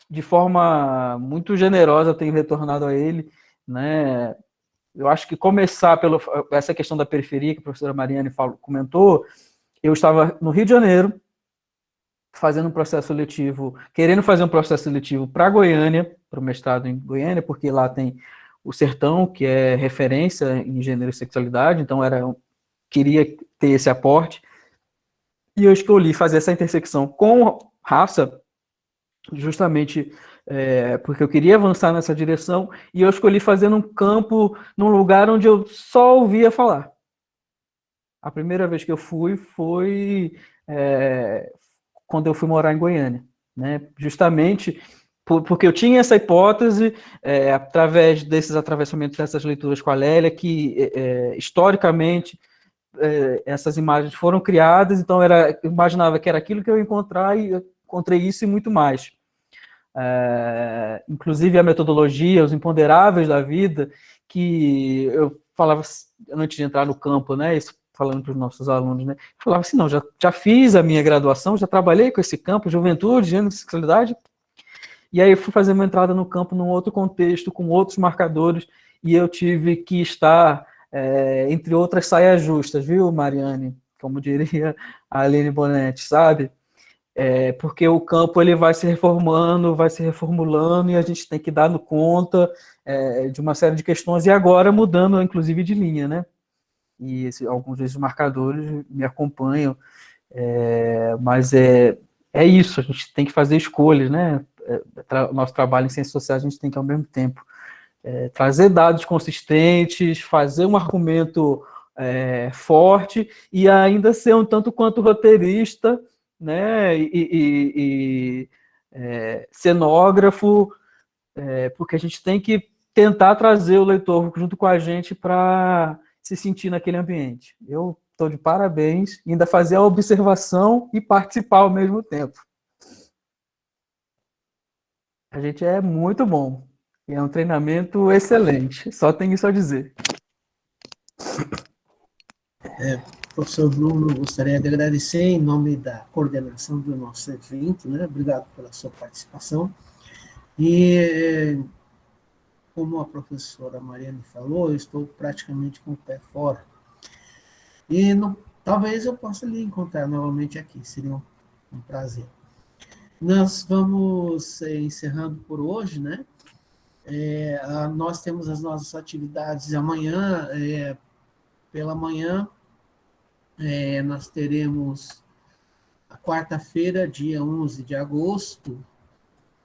de forma muito generosa, eu tenho retornado a ele, né? Eu acho que começar pela essa questão da periferia, que a professora Mariane comentou, eu estava no Rio de Janeiro, fazendo um processo seletivo, querendo fazer um processo seletivo para Goiânia, para o mestrado em Goiânia, porque lá tem o Sertão, que é referência em gênero e sexualidade, então queria ter esse aporte, e eu escolhi fazer essa intersecção com raça, justamente porque eu queria avançar nessa direção, e eu escolhi fazer num campo, num lugar onde eu só ouvia falar. A primeira vez que eu fui foi quando eu fui morar em Goiânia, né? Justamente porque eu tinha essa hipótese, através desses atravessamentos, dessas leituras com a Lélia, que historicamente essas imagens foram criadas, então eu imaginava que era aquilo que eu ia encontrar, e eu encontrei isso e muito mais. Inclusive a metodologia, os imponderáveis da vida, que eu falava antes de entrar no campo, né? Isso falando para os nossos alunos, né? Eu falava assim, não, já fiz a minha graduação, já trabalhei com esse campo, juventude, gênero e sexualidade, e aí eu fui fazer uma entrada no campo num outro contexto, com outros marcadores, e eu tive que estar, entre outras saias justas, viu, Mariane? Como diria a Aline Bonetti, sabe? Porque o campo ele vai se reformando, vai se reformulando, e a gente tem que dar conta de uma série de questões, e agora mudando, inclusive, de linha, né? E alguns desses marcadores me acompanham, mas é isso, a gente tem que fazer escolhas, né? Nosso trabalho em ciências sociais, a gente tem que, ao mesmo tempo, trazer dados consistentes, fazer um argumento forte, e ainda ser um tanto quanto roteirista, né? E cenógrafo, porque a gente tem que tentar trazer o leitor junto com a gente para se sentir naquele ambiente. Eu estou de parabéns, ainda fazer a observação e participar ao mesmo tempo. A gente é muito bom. E é um treinamento excelente. Só tenho isso a dizer. Professor Bruno, gostaria de agradecer em nome da coordenação do nosso evento, né? Obrigado pela sua participação. E, como a professora Mariane falou, eu estou praticamente com o pé fora. E talvez eu possa lhe encontrar novamente aqui, seria um prazer. Nós vamos encerrando por hoje, né? Nós temos as nossas atividades amanhã, pela manhã, nós teremos a quarta-feira, dia 11 de agosto,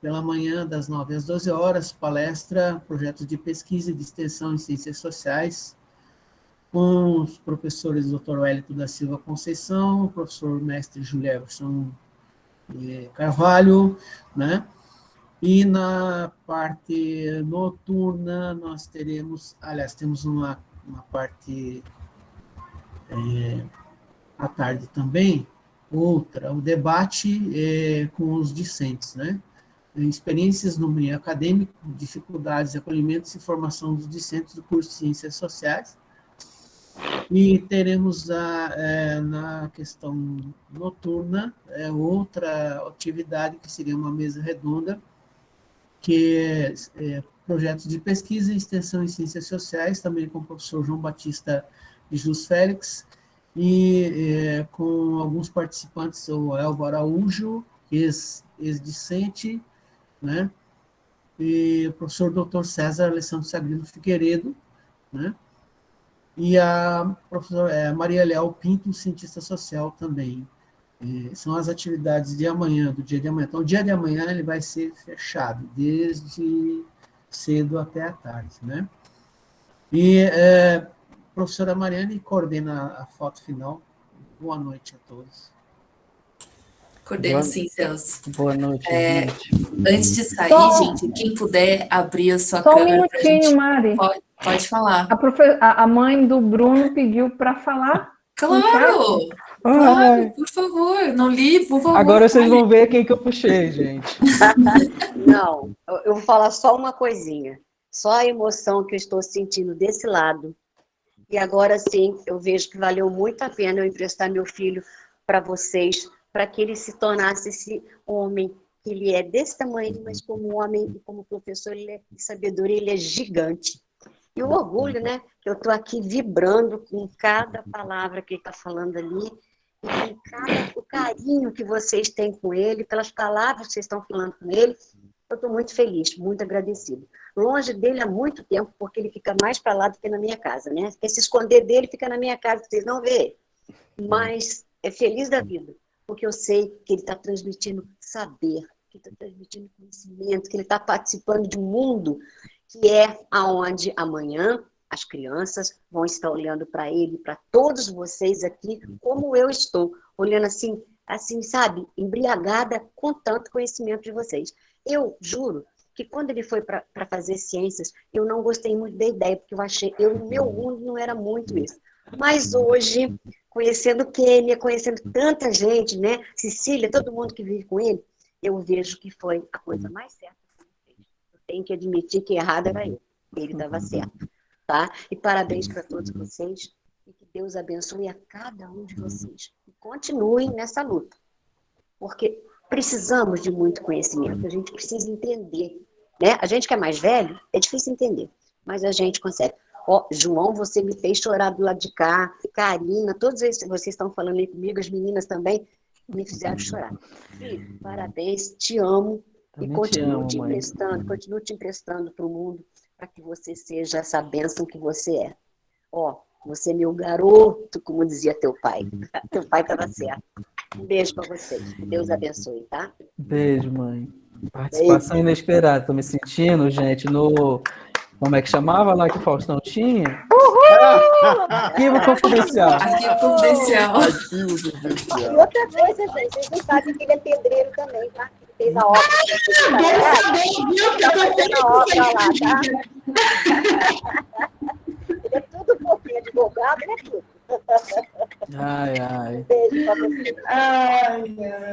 pela manhã, das 9 às 12 horas, palestra, projetos de pesquisa e de extensão em ciências sociais, com os professores Dr. Wellington da Silva Conceição, o professor mestre Julierson Carvalho, né? E na parte noturna, nós teremos, aliás, temos uma parte à tarde também, o debate com os discentes, né? Experiências no meio acadêmico, dificuldades, acolhimentos e formação dos discentes do curso de Ciências Sociais. E teremos na questão noturna outra atividade, que seria uma mesa redonda, que é projetos de pesquisa e extensão em ciências sociais, também com o professor João Batista de Jus Félix, e com alguns participantes, o Elvo Araújo, ex-discente, né? E o professor Dr. César Alessandro Sagrino Figueiredo, né? E a professora Maria Leal Pinto, cientista social também. São as atividades de amanhã, do dia de amanhã. Então, o dia de amanhã ele vai ser fechado, desde cedo até à tarde, né? E a professora Mariane coordena a foto final. Boa noite a todos. Coordeno sim, Celso. Boa noite, gente. Antes de sair, gente, quem puder abrir a sua Só um câmera pra minutinho, gente... Mari. Pode falar. A mãe do Bruno pediu para falar. Claro! Claro, por favor. Não li, por favor. Agora vocês vão ver quem que eu puxei, gente. Não, eu vou falar só uma coisinha. Só a emoção que eu estou sentindo desse lado. E agora sim, eu vejo que valeu muito a pena eu emprestar meu filho para vocês, para que ele se tornasse esse homem que ele é desse tamanho, mas como homem e como professor, ele é de sabedoria, ele é gigante. E o orgulho, né? Que eu estou aqui vibrando com cada palavra que ele está falando ali, e com o carinho que vocês têm com ele, pelas palavras que vocês estão falando com ele, eu estou muito feliz, muito agradecido. Longe dele há muito tempo, porque ele fica mais para lá do que na minha casa, né? Quer se esconder dele, fica na minha casa, vocês não vê. Mas é feliz da vida, porque eu sei que ele está transmitindo saber, que ele está transmitindo conhecimento, que ele está participando de um mundo que é aonde amanhã as crianças vão estar olhando para ele, para todos vocês aqui, como eu estou, olhando assim, sabe, embriagada com tanto conhecimento de vocês. Eu juro que quando ele foi para fazer ciências, eu não gostei muito da ideia, porque eu achei, no meu mundo não era muito isso. Mas hoje, conhecendo Quênia, conhecendo tanta gente, né, Cecília, todo mundo que vive com ele, eu vejo que foi a coisa mais certa que ele fez. Eu tenho que admitir que errado era eu. Ele estava certo, tá? E parabéns para todos vocês, e que Deus abençoe a cada um de vocês. E continuem nessa luta, porque precisamos de muito conhecimento, a gente precisa entender, né? A gente que é mais velho, é difícil entender, mas a gente consegue. Ó, João, você me fez chorar do lado de cá, Karina, todos vocês estão falando aí comigo, as meninas também me fizeram chorar. Filho, parabéns, te amo, e continuo te emprestando para o mundo, para que você seja essa bênção que você é. Ó, você é meu garoto, como dizia teu pai. Teu pai estava certo. Um beijo para vocês. Deus abençoe, tá? Beijo, mãe. Participação inesperada. Estou me sentindo, gente, no... Como é que chamava lá que o Faustão tinha? Arquivo confidencial. Arquivo confidencial. Arquivo confidencial. E outra coisa, gente, vocês não sabem que ele é pedreiro também, tá? Ele fez a obra. Ele é tudo um pouquinho advogado, né, tudo? Ai, ai. Beijo pra vocês.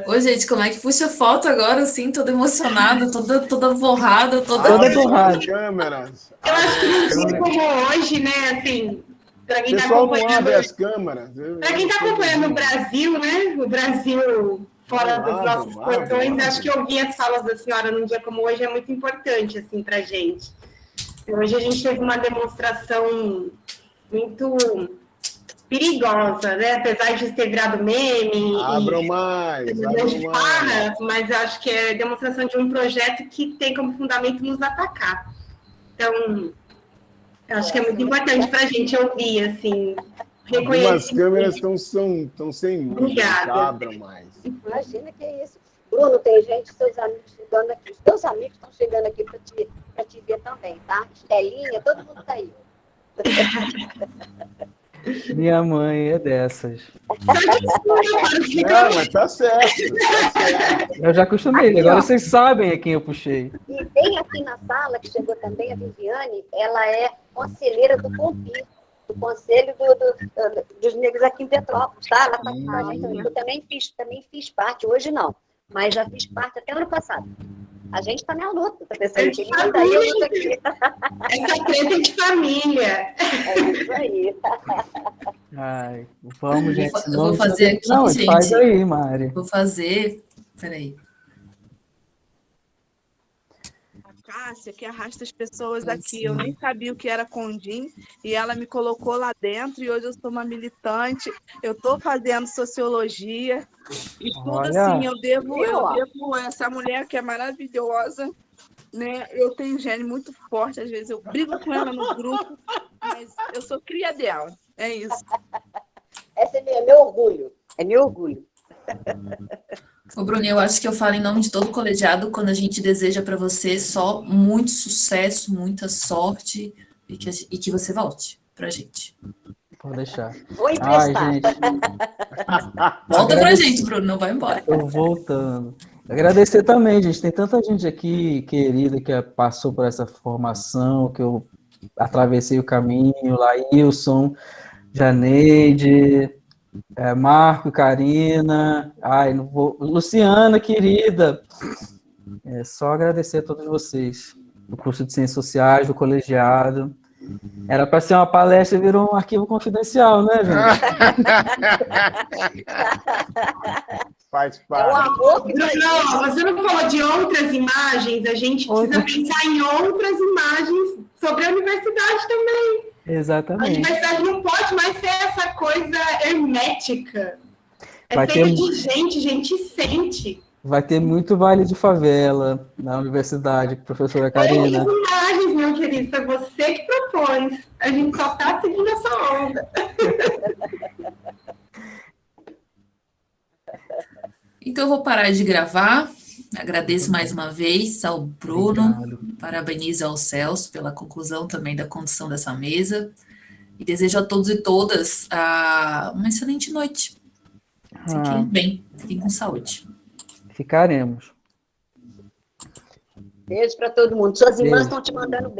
Ô, gente, como é que puxa foto agora, assim, toda emocionada, toda borrada, Toda borrada. Câmeras. Eu acho que num dia como hoje, né, assim, para quem está Pessoal, não acompanhando... abre as câmeras. Para quem está acompanhando o Brasil, né, o Brasil fora dos nossos portões, acho que ouvir as falas da senhora num dia como hoje é muito importante, assim, para a gente. Hoje a gente teve uma demonstração muito perigosa, né? Apesar de ter virado meme. Abram mais. Mas eu acho que é demonstração de um projeto que tem como fundamento nos atacar. Então, eu acho que é muito importante para a gente ouvir, assim, reconhecer. Algumas câmeras estão sem luz. Obrigada. Abram mais. Imagina que é isso. Bruno, tem gente, seus amigos chegando aqui. Os teus amigos estão chegando aqui para te ver também, tá? Estelinha, todo mundo tá aí. Minha mãe é dessas. Não, mas tá certo. Eu já acostumei, agora vocês sabem a quem eu puxei. E tem aqui na sala, que chegou também, a Viviane, ela é conselheira do CONPI, do Conselho dos Negros aqui em Petrópolis, tá? Ela está com a gente. Eu também fiz parte, hoje não, mas já fiz parte até ano passado. A gente está na luta, tá pensando que ele daí, eu luto aqui. Essa treta de família. É isso aí. Ai, vamos, gente. Eu vou fazer aqui, não, gente. Faz aí, Mari. Vou fazer... Peraí. Cássia, que arrasta as pessoas aqui. Eu nem sabia o que era Condim e ela me colocou lá dentro e hoje eu sou uma militante. Eu estou fazendo sociologia e tudo assim. Eu devo essa mulher que é maravilhosa, né? Eu tenho gene muito forte, às vezes eu brigo com ela no grupo, mas eu sou cria dela. É isso. Esse é meu orgulho. É meu orgulho. Ô, Bruno, eu acho que eu falo em nome de todo o colegiado quando a gente deseja para você só muito sucesso, muita sorte e que você volte pra gente. Pode deixar. Vou emprestar. Gente. Volta pra gente, Bruno, não vai embora. Estou voltando. Agradecer também, gente. Tem tanta gente aqui querida que passou por essa formação, que eu atravessei o caminho, Laílson, Janeide, Marco, Karina, Luciana, querida. É só agradecer a todos vocês, do curso de Ciências Sociais, do colegiado. Era para ser uma palestra e virou um arquivo confidencial, né, gente? Faz É parte. o amor que não, você não falou de outras imagens, a gente precisa pensar em outras imagens sobre a universidade também. Exatamente. A universidade não pode mais ser essa coisa hermética. Vai feita ter- de gente sente. Vai ter muito baile de favela na universidade, professora Karina. As imagens, meu querido, foi você que propôs. A gente só está seguindo essa onda. Então eu vou parar de gravar. Agradeço mais uma vez ao Bruno, parabenizo ao Celso pela conclusão também da condução dessa mesa e desejo a todos e todas uma excelente noite. Fiquem bem, fiquem com saúde. Ficaremos. Beijo para todo mundo. Suas irmãs Beijo. estão te mandando beijo.